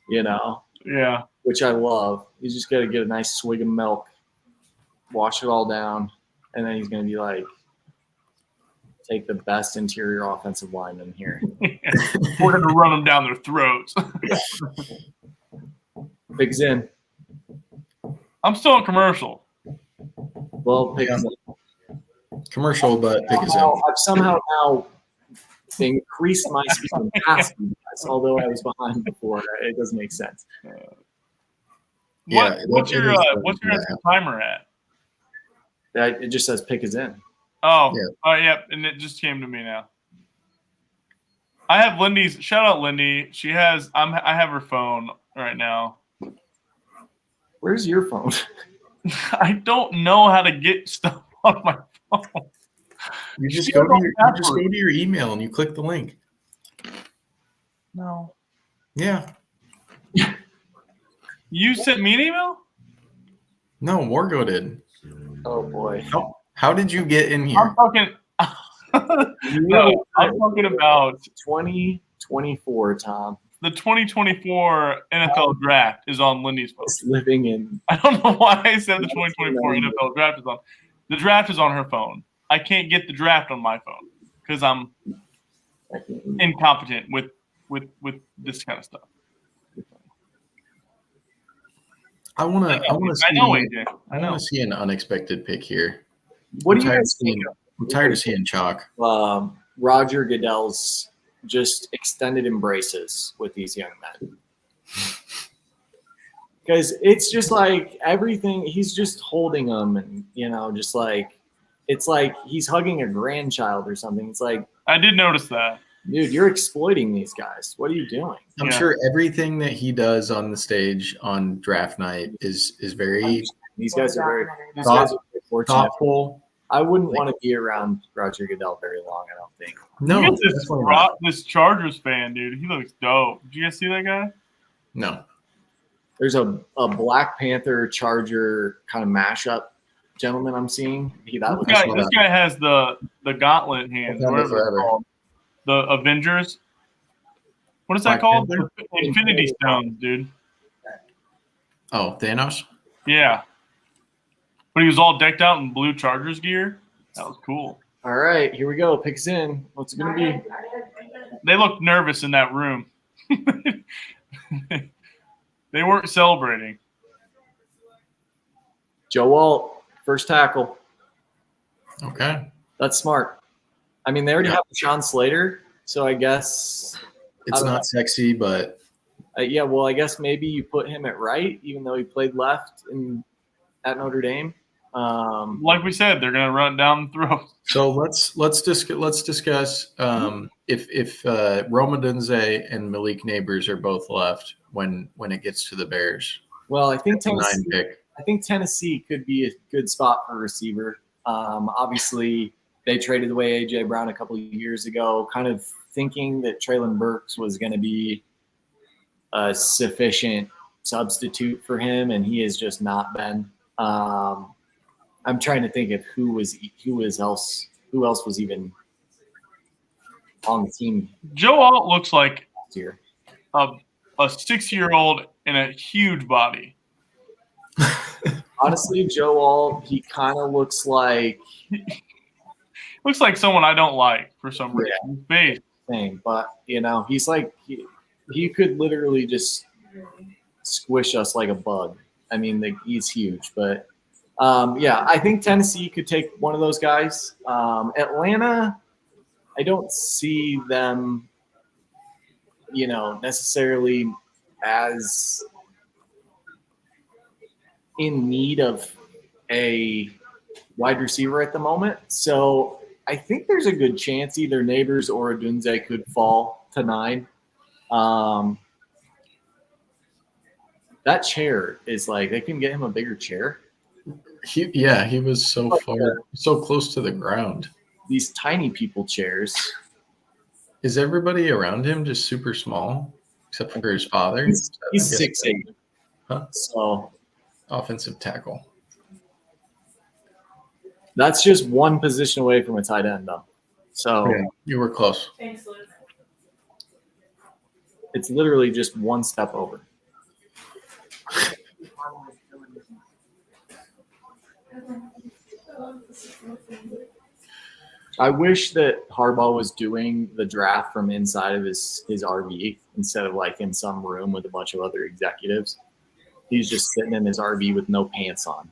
Yeah. Which I love. He's just got to get a nice swig of milk, wash it all down, and then he's going to be like, take the best interior offensive lineman here. We're going to run them down their throats. Pick's in. I'm still in commercial. Well, Pick's in. Commercial, but pick his own. I've somehow now increased my speed and passed you guys, although I was behind before. It doesn't make sense. Yeah, What's it your is- timer at? It just says pick is in. Oh, Yeah. oh, yep, and it just came to me now. I have Lindy's. Shout out Lindy. She has. I have her phone right now. Where's your phone? I don't know how to get stuff on my phone. You just She go has to your email and you click the link. No. Yeah. You sent me an email? No, Wargo did. Oh boy. How did you get in I'm here? talking. No, I'm talking about 2024, Tom. the 2024 NFL draft is on Lindy's phone. Is living in. I don't know why I said the 2024 NFL draft is on. The draft is on her phone. I can't get the draft on my phone because I'm incompetent with this kind of stuff. I want to see. I know, AJ. I I know. want to see an unexpected pick here. What do I'm you tired guys of seeing- think I'm tired of seeing chalk. of Roger Goodell's just extended embraces with these young men? Because it's just like everything, he's just holding them and, just like, it's like he's hugging a grandchild or something. It's like, I did notice that. dude, you're exploiting these guys. What are you doing? I'm Yeah. sure everything that he does on the stage on draft night is very These guys are very fortunate. thoughtful. I wouldn't want to be around Roger Goodell very long, I don't think. No, Look at this, definitely not. this Chargers fan, dude. He looks dope. Did you guys see that guy? No. There's a Black Panther Charger kind of mashup gentleman I'm seeing. This guy has the gauntlet hands, Wakanda whatever it's forever. called. The Avengers. What is that Black called? Panther? The Infinity Stones, dude. Oh, Thanos? Yeah. But he was all decked out in blue Chargers gear. That was cool. All right, here we go. Picks in. What's it going to be? They looked nervous in that room. They weren't celebrating. Joe Alt, first tackle. Okay. That's smart. I mean, they already have Sean Slater, so I guess It's not sexy, but yeah. Well, I guess maybe you put him at right, even though he played left at Notre Dame. Like we said, they're gonna run down the throat. so let's discuss if Roma Dunze and Malik Neighbors are both left when it gets to the Bears. Well, I think It's a 9 pick. Tennessee could be a good spot for a receiver. Obviously, they traded away A.J. Brown a couple of years ago, kind of thinking that Traylon Burks was going to be a sufficient substitute for him, and he has just not been. I'm trying to think of who else was even on the team Joe Alt looks like last year. a a 6-year-old and a huge body. Honestly, Joe Alt, he kind of looks like Looks like someone I don't like for some reason. His face. thing, but he's like he could literally just squish us like a bug. I mean, he's huge, but yeah, I think Tennessee could take one of those guys. Atlanta, I don't see them, necessarily as in need of a wide receiver at the moment. So I think there's a good chance either Neighbors or Odunze could fall to 9. That chair is like, they can get him a bigger chair. He was so so close to the ground. These tiny people chairs. Is everybody around him just super small, except for his father? He's I guess 6'8". Huh? So Offensive tackle. that's just one position away from a tight end, though. So Yeah, you were close. it's literally just one step over. I wish that Harbaugh was doing the draft from inside of his RV instead of like in some room with a bunch of other executives. He's just sitting in his RV with no pants on.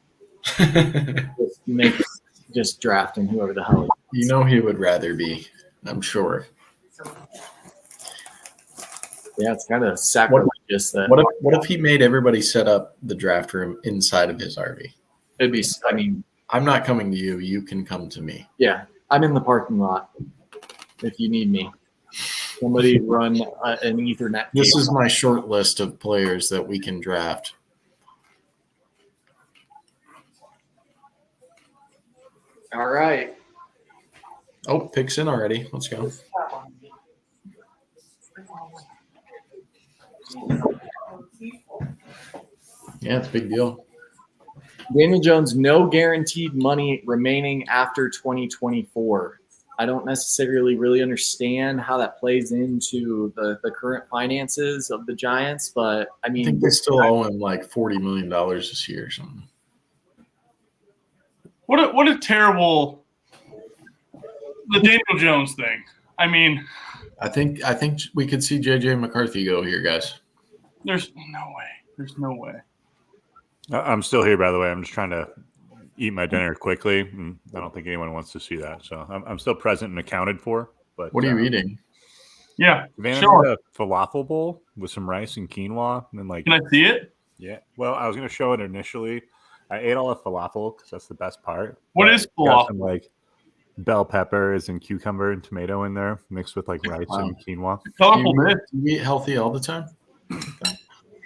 Just drafting whoever the hell. He would rather be, I'm sure. Yeah, it's kind of sacrilegious that What if he made everybody set up the draft room inside of his RV? it'd be. I mean, I'm not coming to you. You can come to me. yeah, I'm in the parking lot if you need me. Somebody run an Ethernet. This cable. is my short list of players that we can draft. All right. Oh, picks in already. Let's go. Yeah, it's a big deal. Daniel Jones, no guaranteed money remaining after 2024. I don't necessarily really understand how that plays into the current finances of the Giants, but I I mean, think they still owe him like $40 million this year or something. What a terrible the Daniel Jones thing. I mean, I think we could see JJ McCarthy go here, guys. there's no way. There's no way. I'm still here, by the way. I'm just trying to eat my dinner quickly. And I don't think anyone wants to see that. So I'm still present and accounted for. But What are you eating? Yeah, Savannah sure. made a falafel bowl with some rice and quinoa. And then Can I see it? yeah. Well, I was going to show it initially. I ate all the falafel because that's the best part. What But is got falafel? some like bell peppers and cucumber and tomato in there mixed with like rice and quinoa. Colorful Do dish. you eat healthy all the time?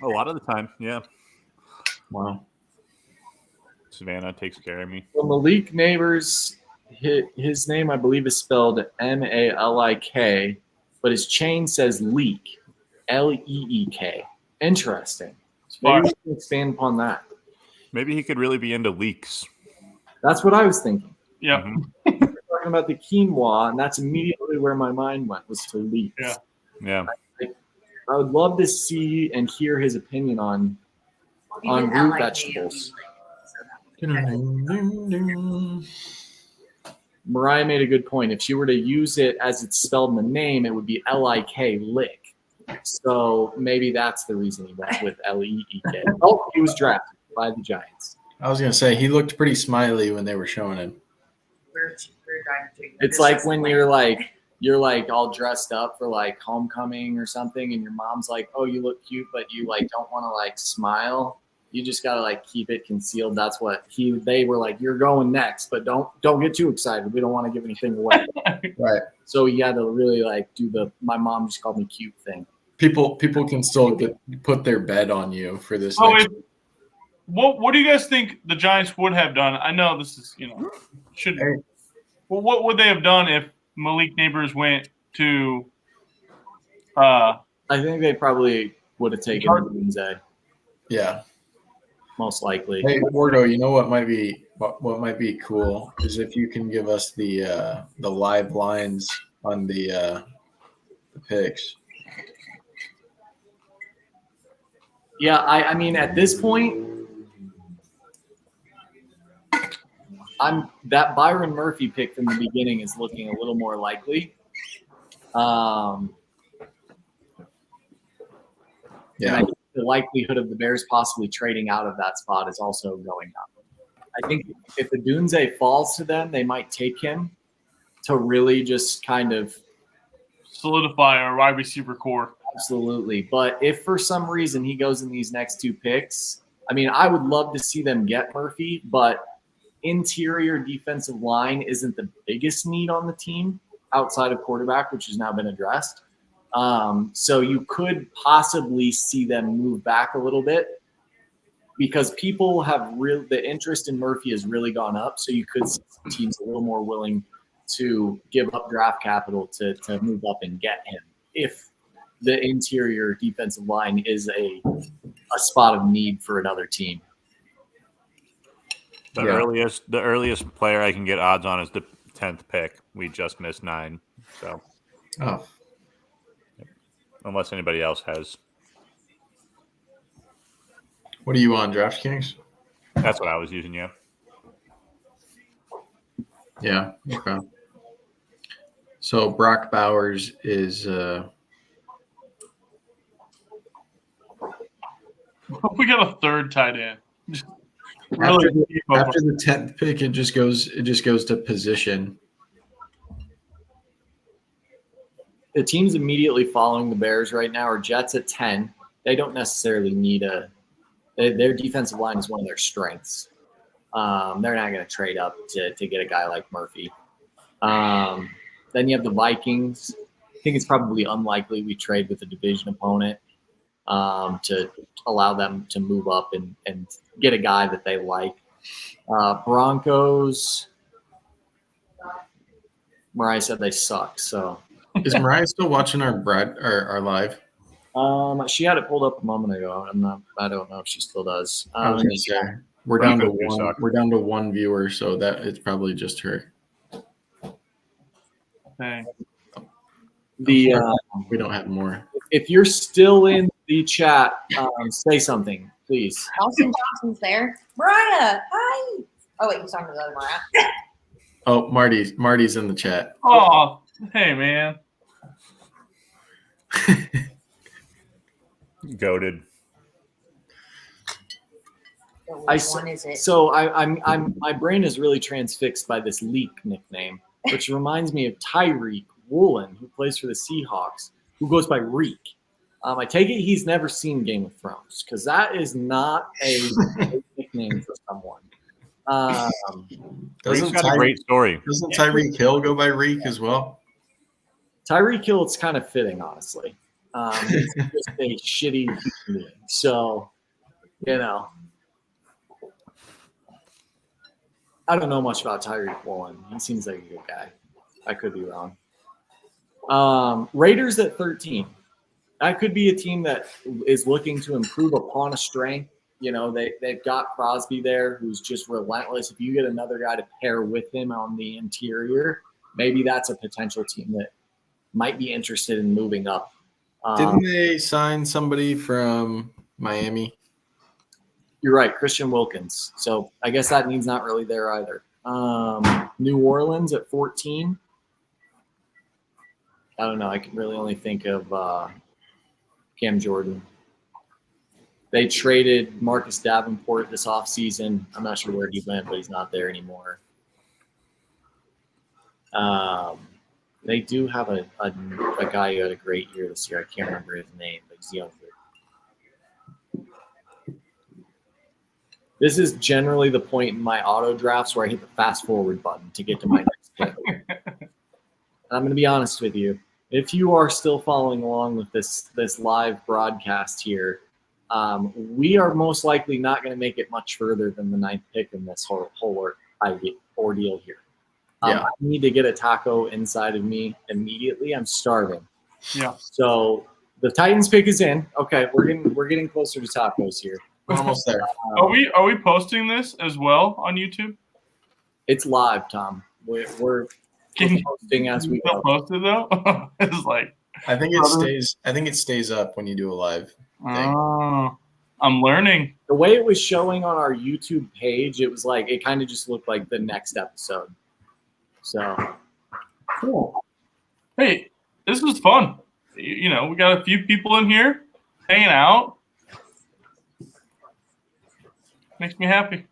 A lot of the time, yeah. Wow. Savannah takes care of me. well, Malik Neighbors, his name I believe is spelled Malik, but his chain says Leek, Leek. Interesting. Maybe we can expand upon that. Maybe he could really be into leeks. That's what I was thinking. Yeah. Mhm. Talking about the quinoa, and that's immediately where my mind went, was to leeks. Yeah. Yeah. I would love to see and hear his opinion on Even root LIK, vegetables. Ding-a-ding-ding-ding. Mariah made a good point. If she were to use it as it's spelled in the name, it would be Lik, lick. So maybe that's the reason he went with Leek. Oh, he was drafted by the Giants. I was gonna say he looked pretty smiley when they were showing him. We're driving to- It's like when you're like all dressed up for like homecoming or something, and your mom's like, "Oh, you look cute," but you like don't want to like smile. You just gotta like keep it concealed. That's what they were like. You're going next, but don't get too excited. We don't want to give anything away. Right. So you had to really like do the "my mom just called me cute" thing. People can still put their bet on you for this. Oh, next- what do you guys think the Giants would have done? I know this is should. Hey. Well, what would they have done if Malik Neighbors went to? I think they probably would have taken Odunze, Yeah. most likely. Hey, Wardo, you know what might be cool is if you can give us the live lines on the picks. Yeah, I mean, at this point, that Byron Murphy pick from the beginning is looking a little more likely. And I think the likelihood of the Bears possibly trading out of that spot is also going up. I think if Odunze falls to them, they might take him to really just kind of solidify our wide receiver core. absolutely. But if for some reason he goes in these next two picks, I mean, I would love to see them get Murphy, but interior defensive line isn't the biggest need on the team outside of quarterback, which has now been addressed. So you could possibly see them move back a little bit because people have the interest in Murphy has really gone up. So you could see some teams a little more willing to give up draft capital to move up and get him if the interior defensive line is a spot of need for another team. The earliest player I can get odds on is the 10th pick. We just missed 9. So, unless anybody else has. What are you on, DraftKings? That's what I was using, yeah. Yeah. Okay. So Brock Bowers is We got a third tight end. after the 10th pick, it just goes to position. The teams immediately following the Bears right now are Jets at 10. They don't necessarily need their defensive line is one of their strengths. They're not going to trade up to get a guy like Murphy. Then you have the Vikings. I think it's probably unlikely we trade with a division opponent to allow them to move up and get a guy that they like. Broncos. Mariah said they suck, so. Is Mariah still watching our live? She had it pulled up a moment ago. I don't know if she still does. I was gonna say, we're down to Broncos do one. suck. We're down to one viewer, so that it's probably just her. Dang. We don't have more. If you're still in the chat, say something, please. Nelson Johnson's there. Mariah, hi. Oh wait, he's talking to the other Mariah. Oh, Marty's in the chat. Oh, hey, man. Goated. Which one is it? So I'm my brain is really transfixed by this Leak nickname, which reminds me of Tyreek Woolen, who plays for the Seahawks, who goes by Reek. I take it he's never seen Game of Thrones because that is not a nickname for someone. Reek's got a great story. Doesn't Tyreek Hill go by Reek as well? Tyreek Hill, it's kind of fitting, honestly. He's just a shitty human being. So, I don't know much about Tyreek Woolen. He seems like a good guy. I could be wrong. Raiders at 13. That could be a team that is looking to improve upon a strength. They've got Crosby there, who's just relentless. If you get another guy to pair with him on the interior, maybe that's a potential team that might be interested in moving up. Didn't they sign somebody from Miami? You're right, Christian Wilkins. So I guess that means not really there either. New Orleans at 14. I don't know. I can really only think of Cam Jordan. They traded Marcus Davenport this offseason. I'm not sure where he went, but he's not there anymore. They do have a guy who had a great year this year. I can't remember his name, but he's younger. This is generally the point in my auto drafts where I hit the fast forward button to get to my next pick. I'm going to be honest with you. If you are still following along with this live broadcast here, we are most likely not going to make it much further than the 9th pick in this whole ordeal here. Yeah. I need to get a taco inside of me immediately. I'm starving. Yeah. So the Titans pick is in. Okay, we're getting closer to tacos here. We're almost there. Are we posting this as well on YouTube? It's live, Tom. We're Can posting as we still go. post it though? It's like I think it stays up when you do a live thing. oh, I'm learning. The way it was showing on our YouTube page, it was like it kind of just looked like the next episode. So Cool. Hey, this was fun. You know, we got a few people in here hanging out. Makes me happy.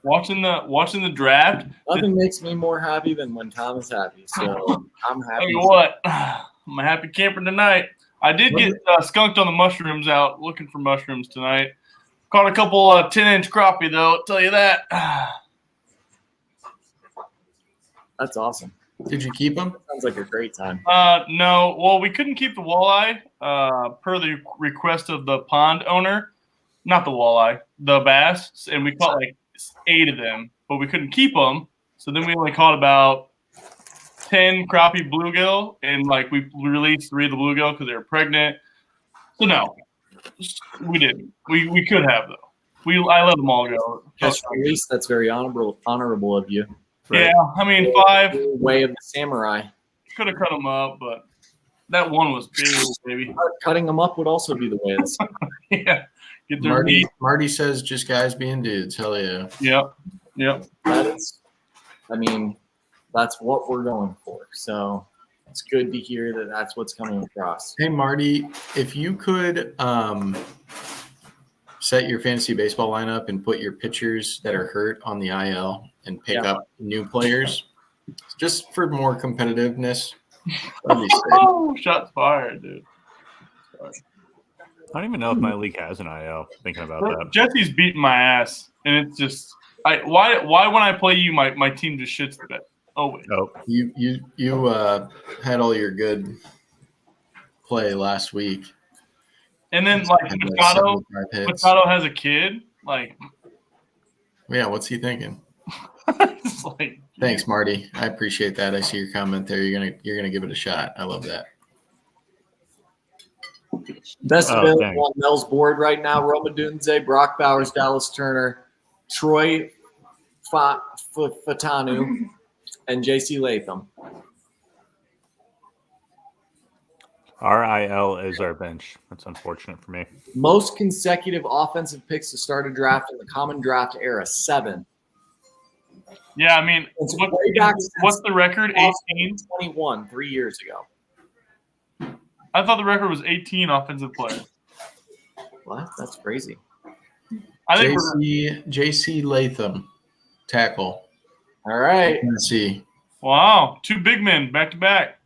Watching the draft. nothing makes me more happy than when Tom is happy. So I'm Tell happy. you what, I'm a happy camper tonight. I did get skunked on the mushrooms out looking for mushrooms tonight. Caught a couple 10-inch crappie though. I'll tell you that. That's awesome. Did you keep them? Sounds like a great time. No, well, we couldn't keep the walleye per the request of the pond owner. Not the walleye, the bass, and we caught like 8 of them, but we couldn't keep them. So then we only caught about 10 crappie bluegill, and like we released 3 of the bluegill because they were pregnant. So no, we didn't. We could have though. I let them all go. Just release. That's very honorable of you. Yeah, I mean 5 Way of the samurai. could have cut them up, but that one was big, baby. Cutting them up would also be the way of the samurai. Yeah, get their meat. Marty says just guys being dudes. Hell yeah. Yep. That is, I mean, that's what we're going for. So it's good to hear that that's what's coming across. Hey Marty, if you could set your fantasy baseball lineup and put your pitchers that are hurt on the IL and pick up new players, just for more competitiveness. That'd be sick. Oh, shots fired, dude. I don't even know if my league has an IL. Thinking about that. Jesse's beating my ass, and it's just why when I play you, my team just shits the bed. Oh wait. Oh, You had all your good play last week. And then like And like Machado 75 hits. has a kid. Like, Yeah, what's he thinking? it's like Thanks, Marty. I appreciate that. I see your comment there. You're gonna give it a shot. I love that. Best Oh, available dang. on Mel's board right now: Roma Dunze, Brock Bowers, Dallas Turner, Troy Fatanu, and JC Latham. our IL is our bench. That's unfortunate for me. Most consecutive offensive picks to start a draft in the common draft era, 7. yeah. I mean, It's way back since what's the record? 18. 21, 3 years ago. I thought the record was 18 offensive players. What? That's crazy. I think we're JC Latham, tackle. All right. Let's see. wow. 2 big men back to back.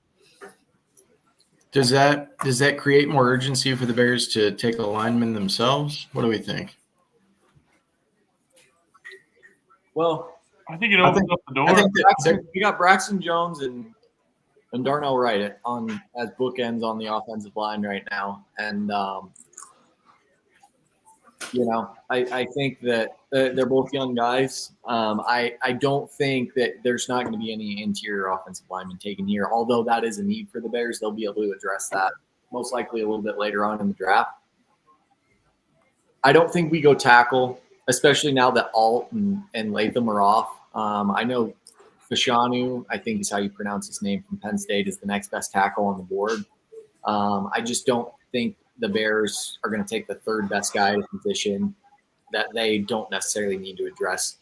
Does that create more urgency for the Bears to take a lineman themselves? What do we think? Well, I think it opens up the door. I think that we got Braxton Jones and Darnell Wright as bookends on the offensive line right now, and I think that they're both young guys. I don't think that there's not going to be any interior offensive linemen taken here, although that is a need for the Bears. They'll be able to address that most likely a little bit later on in the draft. I don't think we go tackle, especially now that Alt and Latham are off. I know Fashanu, I think is how you pronounce his name, from Penn State, is the next best tackle on the board. I just don't think the Bears are going to take the third best guy at a position that they don't necessarily need to address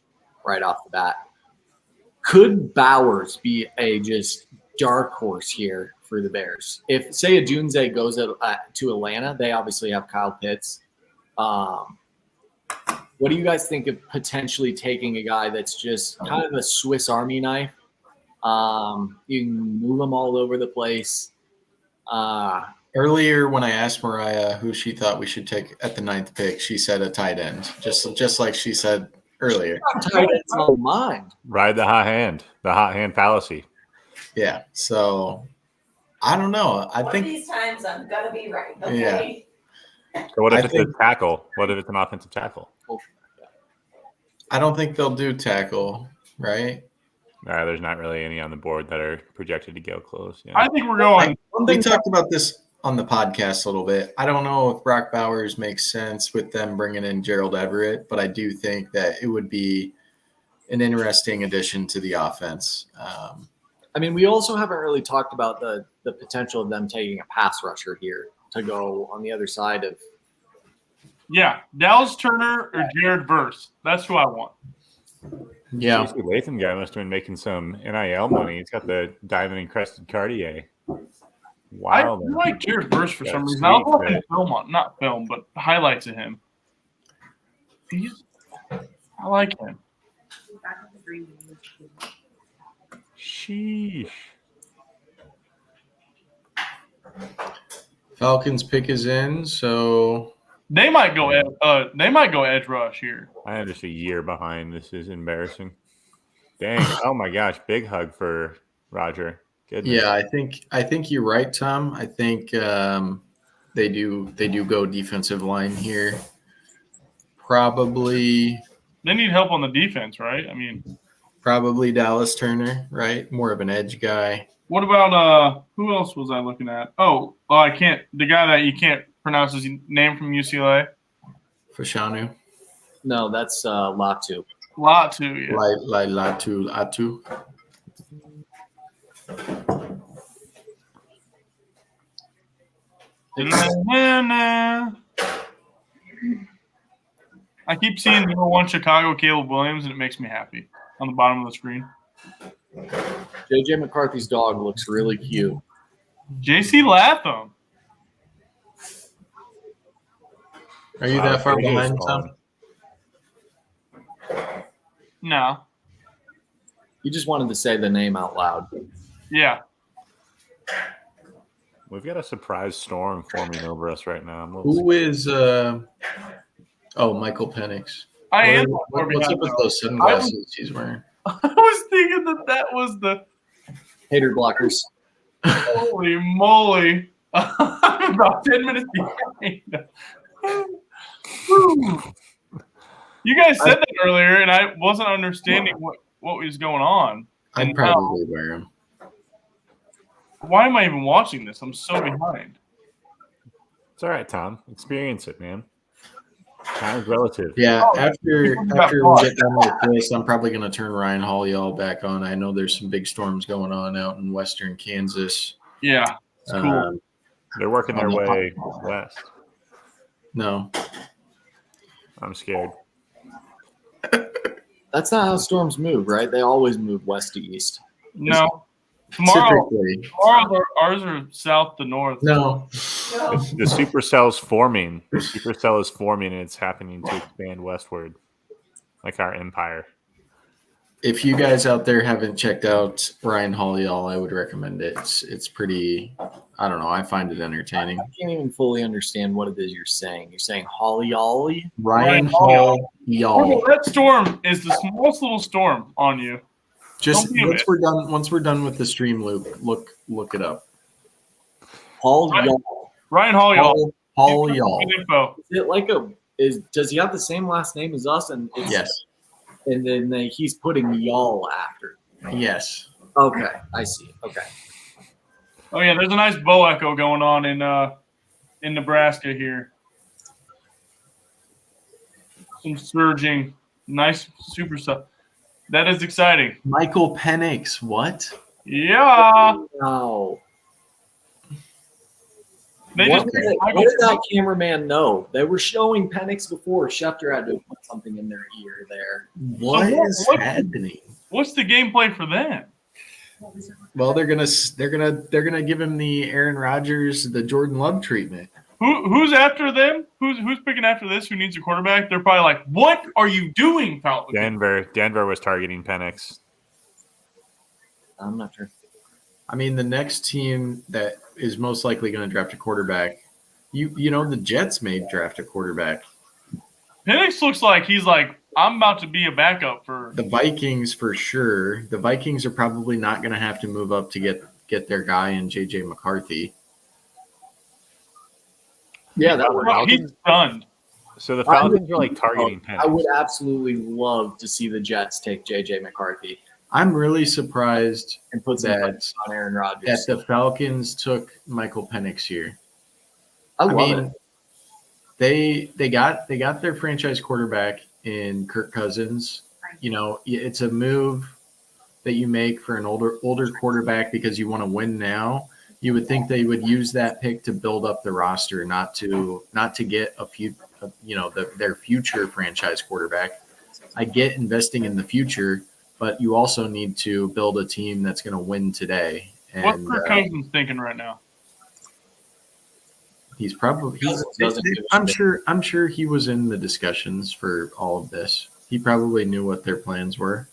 right off the bat. Could Bowers be a just dark horse here for the Bears? If, say, Adunze goes to Atlanta, they obviously have Kyle Pitts. What do you guys think of potentially taking a guy that's just kind of a Swiss Army knife? You can move him all over the place. Earlier, when I asked Mariah who she thought we should take at the 9th pick, she said a tight end, just like she said earlier. Tight ends on mind. Ride the hot hand fallacy. Yeah. So I don't know. I One think of these times I'm gonna be right. Okay. So what if I it's think- a tackle? What if it's an offensive tackle? I don't think they'll do tackle, right? There's not really any on the board that are projected to go close. Yeah. I think we're going. We talked about this on the podcast a little bit. I don't know if Brock Bowers makes sense with them bringing in Gerald Everett, but I do think that it would be an interesting addition to the offense. I mean, we also haven't really talked about the potential of them taking a pass rusher here to go on the other side of Yeah, Dallas Turner or Jared Verse. That's who I want. Yeah. Casey Latham guy must have been making some NIL money. He's got the diamond encrusted Cartier. I Wow. like Jared Verse for Yeah, some reason. I was sweet watching fit. film on, not film, but highlights of him. I like him. Sheesh. Falcons pick is in, so They might go. Edge rush here. I am just a year behind. This is embarrassing. Dang. Oh my gosh. Big hug for Roger. Goodness. yeah, I think you're right, Tom. I think they do go defensive line here. Probably They need help on the defense, right? I mean, Dallas Turner, right? More of an edge guy. what about who else was I looking at? Oh, I can't. The guy that you can't pronounce his name from UCLA. Fashanu. No, that's Latu. Latu, yeah. Latu. I keep seeing number 1 Chicago Caleb Williams, and it makes me happy on the bottom of the screen. JJ McCarthy's dog looks really cute. JC Latham. Are you that far He is behind, falling. Tom? No. You just wanted to say the name out loud. Yeah. We've got a surprise storm forming over us right now. Who is Michael Penix. I am. What's up with those sunglasses he's wearing? I was thinking that was the Hater blockers. holy moly. I'm about 10 minutes behind. You guys said that earlier, and I wasn't understanding what was going on. I'd probably wear him. Why am I even watching this? I'm so behind. It's all right, Tom. Experience it, man. Time is relative. Yeah, Oh, after people we got get done with this, I'm probably going to turn Ryan Hall back on. I know there's some big storms going on out in western Kansas. Yeah, it's cool. They're working their way west. No, I'm scared. That's not how storms move, right? They always move west to east. No. Tomorrow typically. ours are south to north. No. The supercell's forming. The supercell is forming, and it's happening to expand westward, like our empire. If you guys out there haven't checked out Ryan Hall, I would recommend it. It's pretty. I don't know. I find it entertaining. I can't even fully understand what it is you're saying. You're saying Holly Ollie? Ryan Hall, Hall. That storm is the smallest little storm on you. Just Don't once we're done with the stream loop, look it up. Hall Right. Y'all. Ryan Hall, y'all. Hall. Good info. Is it like does he have the same last name as us? And Yes. And then he's putting y'all after. Yes. Okay, I see. Okay. Oh yeah, there's a nice bow echo going on in Nebraska here. Some surging, nice super stuff. That is exciting. Michael Penix. What? Yeah. No. They What just did that cameraman know? They were showing Penix before. Schefter had to put something in their ear there. What So is what- happening? What's the gameplay for them? Well, they're gonna give him the Aaron Rodgers, the Jordan Love treatment. Who's after them? Who's picking after this? Who needs a quarterback? They're probably like, "What are you doing, Falcons?" Denver was targeting Penix. I'm not sure. I mean, the next team that is most likely going to draft a quarterback, you know, the Jets may draft a quarterback. Penix looks like he's like, "I'm about to be a backup for." The Vikings for sure. The Vikings are probably not going to have to move up to get their guy in JJ McCarthy. Yeah, that would. He's stunned. So the Falcons are like targeting Penix. I would absolutely love to see the Jets take JJ McCarthy I'm really surprised and put some that focus on Aaron that Rodgers. the Falcons took Michael Penix here. I love it. They got their franchise quarterback in Kirk Cousins. You know, it's a move that you make for an older quarterback because you want to win now. You would think they would use that pick to build up the roster, not to get a their future franchise quarterback. I get investing in the future, but you also need to build a team that's going to win today. And What's Kirk Cousins thinking right now? he's probably I'm sure he was in the discussions for all of this. He probably knew what their plans were.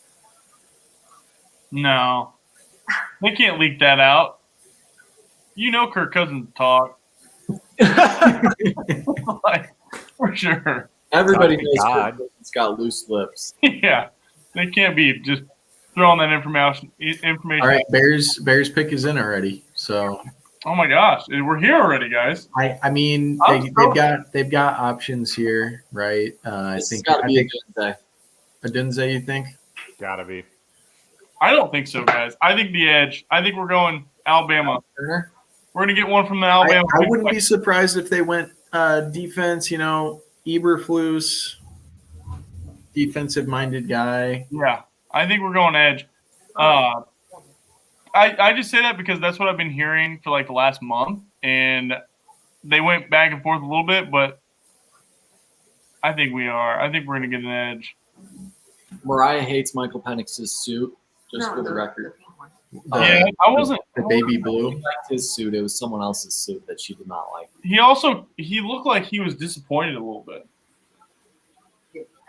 No, they can't leak that out. You know, Kirk Cousins talk like, for sure. Everybody Talk to knows God. Kirk Cousins got loose lips. Yeah, they can't be just throwing that information. All right, Bears pick is in already. So Oh my gosh, we're here already, guys. I mean they've got options here, right? I think Adunze, you think? Gotta be. I don't think so, guys. I think the edge. I think we're going Alabama. Turner? We're gonna get one from the Alabama. I wouldn't be surprised if they went defense. Eberflus, defensive-minded guy. Yeah, I think we're going edge. I just say that because that's what I've been hearing for like the last month, and they went back and forth a little bit, but I think we are. I think we're going to get an edge. Mariah hates Michael Penix's suit, just for the record. Yeah, I wasn't. The baby blue. She liked his suit. It was someone else's suit that she did not like. He looked like he was disappointed a little bit.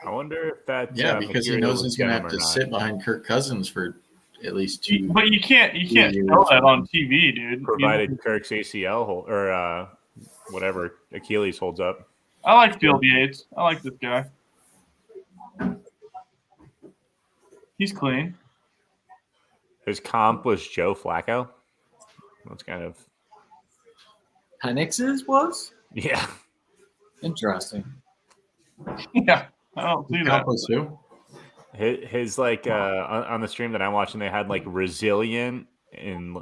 I wonder if that. Because he knows he's going to have to sit behind Kirk Cousins for at least 2. But you can't tell that on TV, dude. Provided Kirk's ACL or whatever Achilles holds up. I like Field Yates. I like this guy. He's clean. His comp was Joe Flacco. That's kind of Penix's was? yeah. Interesting. Yeah, I don't see that. Who? His like on the stream that I'm watching, they had like resilient and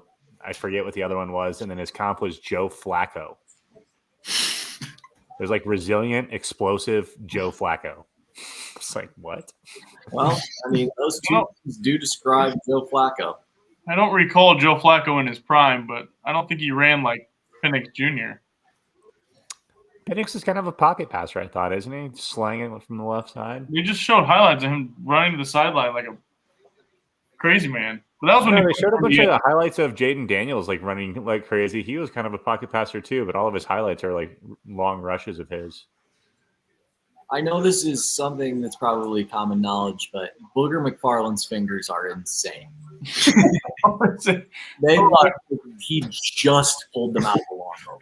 I forget what the other one was, and then his comp was Joe Flacco. There's like resilient, explosive Joe Flacco. It's like what? Well, I mean, those two things do describe Joe Flacco. I don't recall Joe Flacco in his prime, but I don't think he ran like Penix Jr. Penix is kind of a pocket passer, I thought, isn't he? Slanging it from the left side. They just showed highlights of him running to the sideline like a crazy man. But that was when they showed a bunch of the highlights of Jaden Daniels like running like crazy. He was kind of a pocket passer too, but all of his highlights are like long rushes of his. I know this is something that's probably common knowledge, but Booger McFarland's fingers are insane. They look, he just pulled them out of the lawnmower.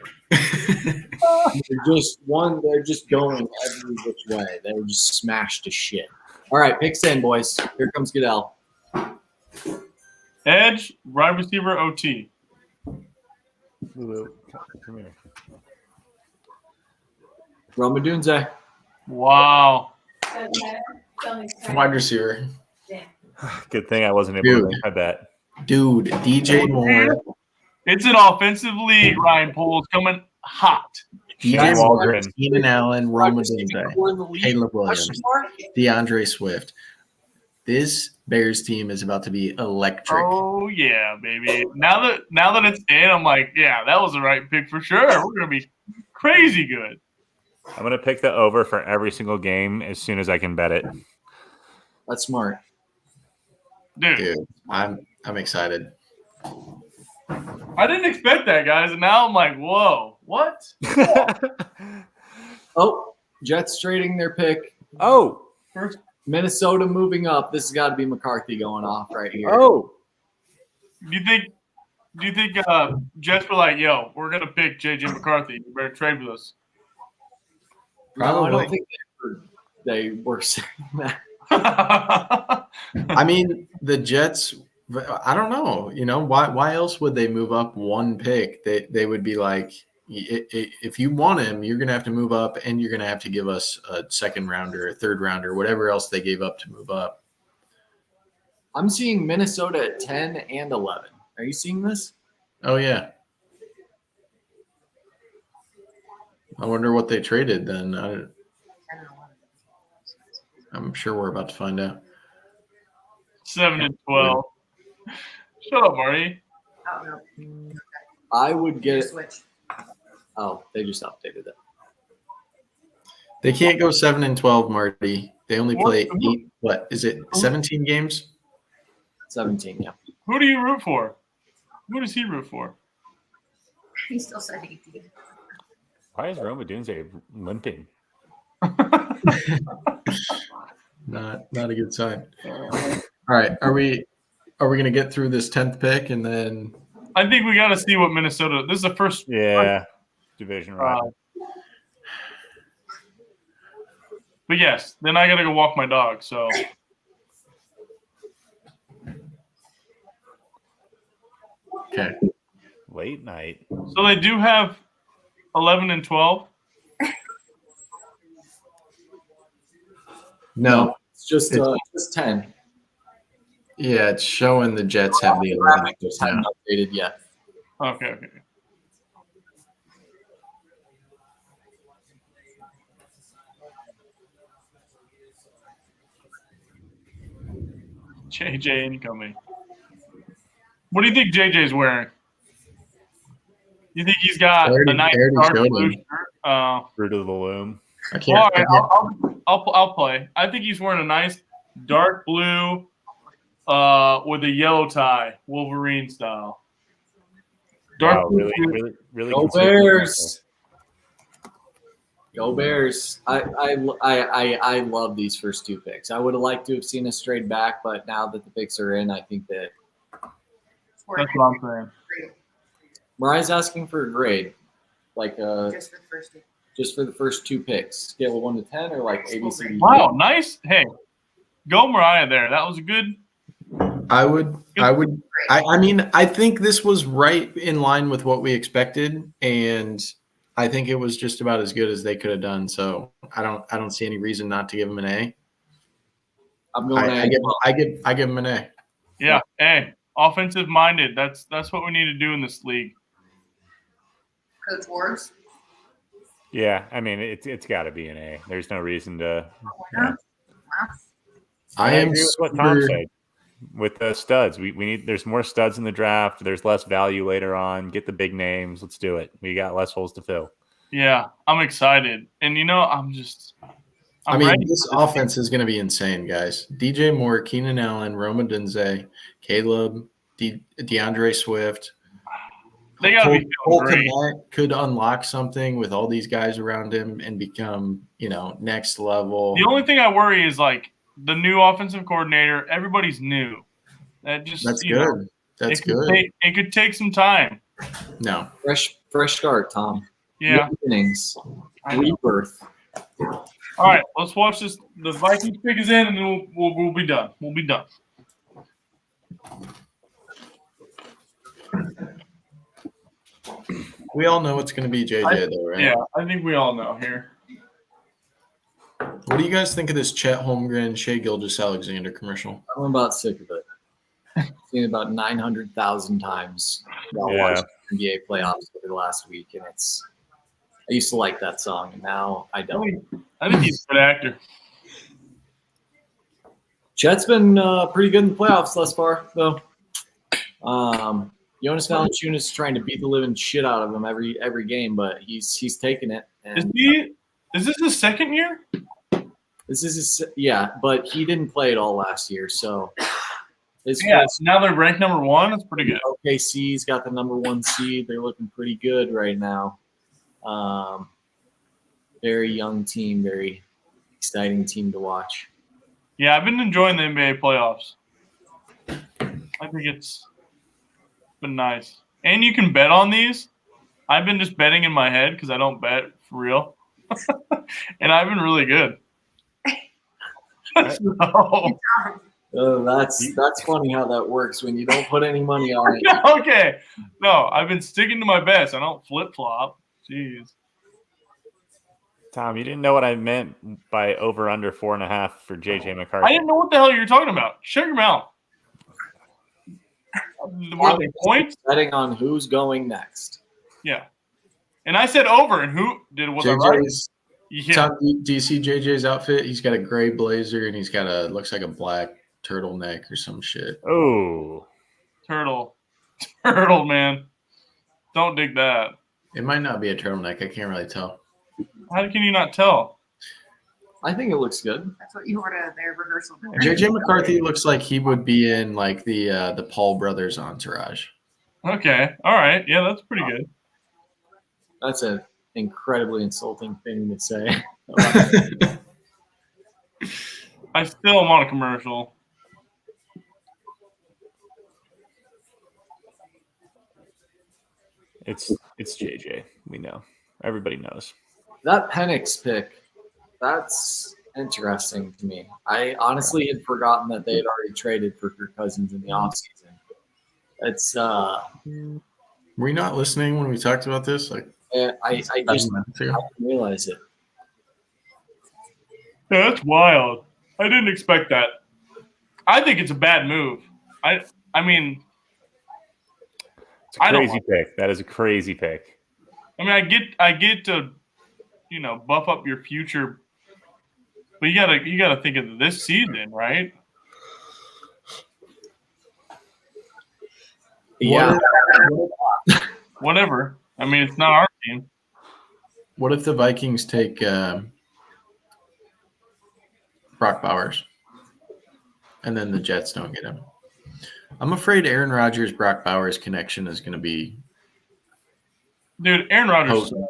They're just going every which way. They were just smashed to shit. All right, picks in, boys. Here comes Goodell. Edge, wide receiver, OT. Come here. Romadunze. Wow. Wide receiver. Good thing I wasn't able to make my bet. Dude, DJ Moore. It's an offensive league. Ryan Poles coming hot. DJ Waldron. Keenan Allen, Romadunze, Caleb Williams, DeAndre Swift. This Bears team is about to be electric. Oh yeah, baby. Now that it's in, I'm like, yeah, that was the right pick for sure. We're gonna be crazy good. I'm gonna pick the over for every single game as soon as I can bet it. That's smart. Dude, I'm excited. I didn't expect that, guys, and now I'm like, whoa, what? Oh, Jets trading their pick. Oh, First, Minnesota moving up. This has got to be McCarthy going off right here. oh. do you think Jets were like, yo, we're gonna pick JJ McCarthy. You better trade with us. No, I Probably. don't think they were saying that. I mean, the Jets. I don't know. Why else would they move up one pick? They would be like, if you want him, you're going to have to move up, and you're going to have to give us a second rounder, a third rounder, whatever else they gave up to move up. I'm seeing Minnesota at 10 and 11. Are you seeing this? Oh yeah. I wonder what they traded then. I'm sure we're about to find out. 7-12. Shut up, Marty. Oh, no. I would get. Switch. Oh, they just updated it. They can't go 7-12, Marty. They only play What? 8. What is it? 17 games? 17, yeah. Who do you root for? Who does he root for? He still said 18. Why is Roma Dunze limping? Not a good sign. All right, are we gonna get through this 10th pick and then? I think we got to see what Minnesota. This is the first. Yeah, division right. But yes, then I got to go walk my dog. So Okay. Late night. so they do have 11 and 12. No. It's just 10. Yeah, it's showing the Jets have the 11 Just haven't updated yet. Okay. JJ incoming. What do you think JJ's wearing? You think he's got I a nice already dark showed blue him. shirt? Fruit of the loom. I can't. All right, I'll play. I think he's wearing a nice dark blue with a yellow tie, Wolverine style. Dark Wow, blue. really. Go conservative. Bears! Go Bears! I love these first two picks. I would have liked to have seen us straight back, but now that the picks are in, I think that That's what I'm saying. Mariah's asking for a grade, like Just for the first two. just for the first two picks, scale of 1 to 10, or like ABC. Wow, nice. Hey, go Mariah there. That was a good. I mean, I think this was right in line with what we expected, and I think it was just about as good as they could have done. So I don't see any reason not to give them an A. I'm going I give them an A. Yeah. Hey, offensive minded. That's what we need to do in this league. Coach Ward's. Yeah, I mean it's got to be an A. There's no reason to. Yeah. I am agree with what Tom super- said. With the studs, we need. There's more studs in the draft. There's less value later on. Get the big names. Let's do it. We got less holes to fill. Yeah, I'm excited, and I'm I mean, ready this for offense is going to be insane, guys. DJ Moore, Keenan Allen, Roma Dunze, Caleb, DeAndre Swift. They got to be Cole feeling great. Kmet could unlock something with all these guys around him and become, next level. The only thing I worry is like the new offensive coordinator. Everybody's new. That just That's good. That's good. It could take some time. No. fresh start, Tom. Yeah. New innings, I know. rebirth. All right, let's watch this. The Vikings pick is in, and then we'll be done. We'll be done. We all know it's going to be JJ, though, right? Yeah, I think we all know here. What do you guys think of this Chet Holmgren, Shea Gilgeous-Alexander commercial? I'm about sick of it. Seen it about 900,000 times while Yeah. watching NBA playoffs over the last week, and I used to like that song, and now I don't. I think he's a good actor. Chet's been pretty good in the playoffs thus far, though. Jonas Valanciunas is trying to beat the living shit out of him every game, but he's taking it. And Is this his second year? this is but he didn't play at all last year, so his Yeah. first So now they're ranked number 1. That's pretty good. OKC's got the number 1 seed. They're looking pretty good right now. Very young team, very exciting team to watch. Yeah, I've been enjoying the NBA playoffs. I think it's been nice. And you can bet on these. I've been just betting in my head because I don't bet for real. And I've been really good. So, That's funny how that works when you don't put any money on it. okay. No, I've been sticking to my bets. I don't flip-flop. Jeez. Tom, you didn't know what I meant by over under 4.5 for JJ McCarthy. I didn't know what the hell you were talking about. Shut your mouth. Were they points? Betting on who's going next. Yeah. And I said over, and who did was I right? JJ's, Yeah. Tom, do you see JJ's outfit? He's got a gray blazer and he's got looks like a black turtleneck or some shit. Oh, Turtle, man. Don't dig that. It might not be a turtleneck. I can't really tell. How can you not tell? I think it looks good. That's what you ordered their rehearsal. JJ McCarthy looks like he would be in like the Paul brothers entourage. Okay. All right. Yeah, that's pretty good. That's an incredibly insulting thing to say. I still am on a commercial. It's JJ. We know. Everybody knows. That Penix pick, that's interesting to me. I honestly had forgotten that they had already traded for Kirk Cousins in the offseason. It's Were you not listening when we talked about this? Like, I just didn't realize it. Yeah, that's wild. I didn't expect that. I think it's a bad move. I mean, It's a crazy pick. That is a crazy pick. I mean, I get to, buff up your future, but you gotta think of this season, right? Yeah. Whatever. I mean, it's not our team. What if the Vikings take Brock Bowers and then the Jets don't get him? I'm afraid Aaron Rodgers Brock Bowers connection is going to be. Dude, Aaron Rodgers, potent.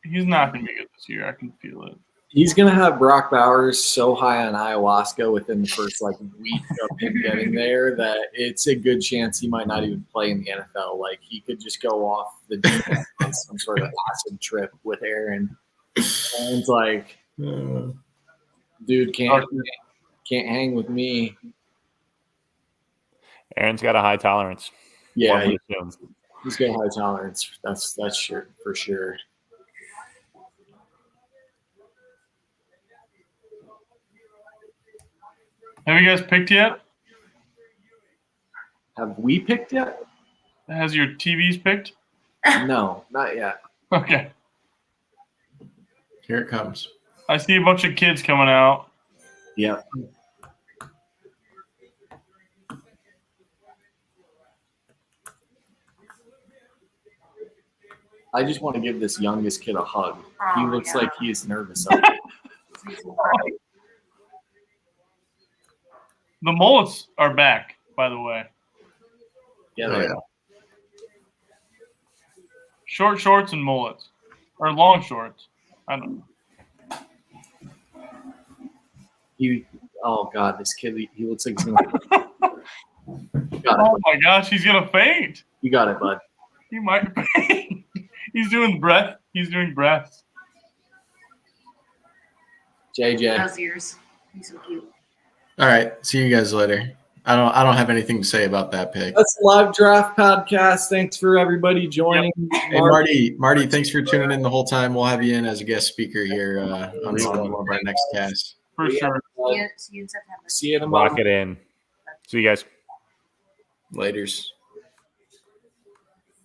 he's not going to be good this year. I can feel it. He's going to have Brock Bowers so high on ayahuasca within the first week of him getting there that it's a good chance he might not even play in the NFL. Like he could just go off the deep end on some sort of acid trip with Aaron. And it's like, dude, can't hang with me. Aaron's got a high tolerance. Yeah, One would assume. he's got high tolerance. That's sure for sure. Have you guys picked yet? Have we picked yet? Has your TVs picked? No, not yet. Okay. Here it comes. I see a bunch of kids coming out. Yep. I just want to give this youngest kid a hug. He Oh, looks yeah. like he's nervous. Up. The mullets are back, by the way. Yeah, Oh, they yeah. are. Short shorts and mullets. Or long shorts. I don't know. Oh God, this kid. He looks like he's gonna. You got Oh it. my gosh, he's going to faint. You got it, bud. He might faint. He's doing breath. He's doing breaths. JJ. Those ears. He's so cute. All right. See you guys later. I don't have anything to say about that pick. That's the live draft podcast. Thanks for everybody joining. Hey, Marty, thanks for tuning in the whole time. We'll have you in as a guest speaker here on one of our next casts. For sure. See you in September. See you tomorrow. Lock it in. See you guys. Laters.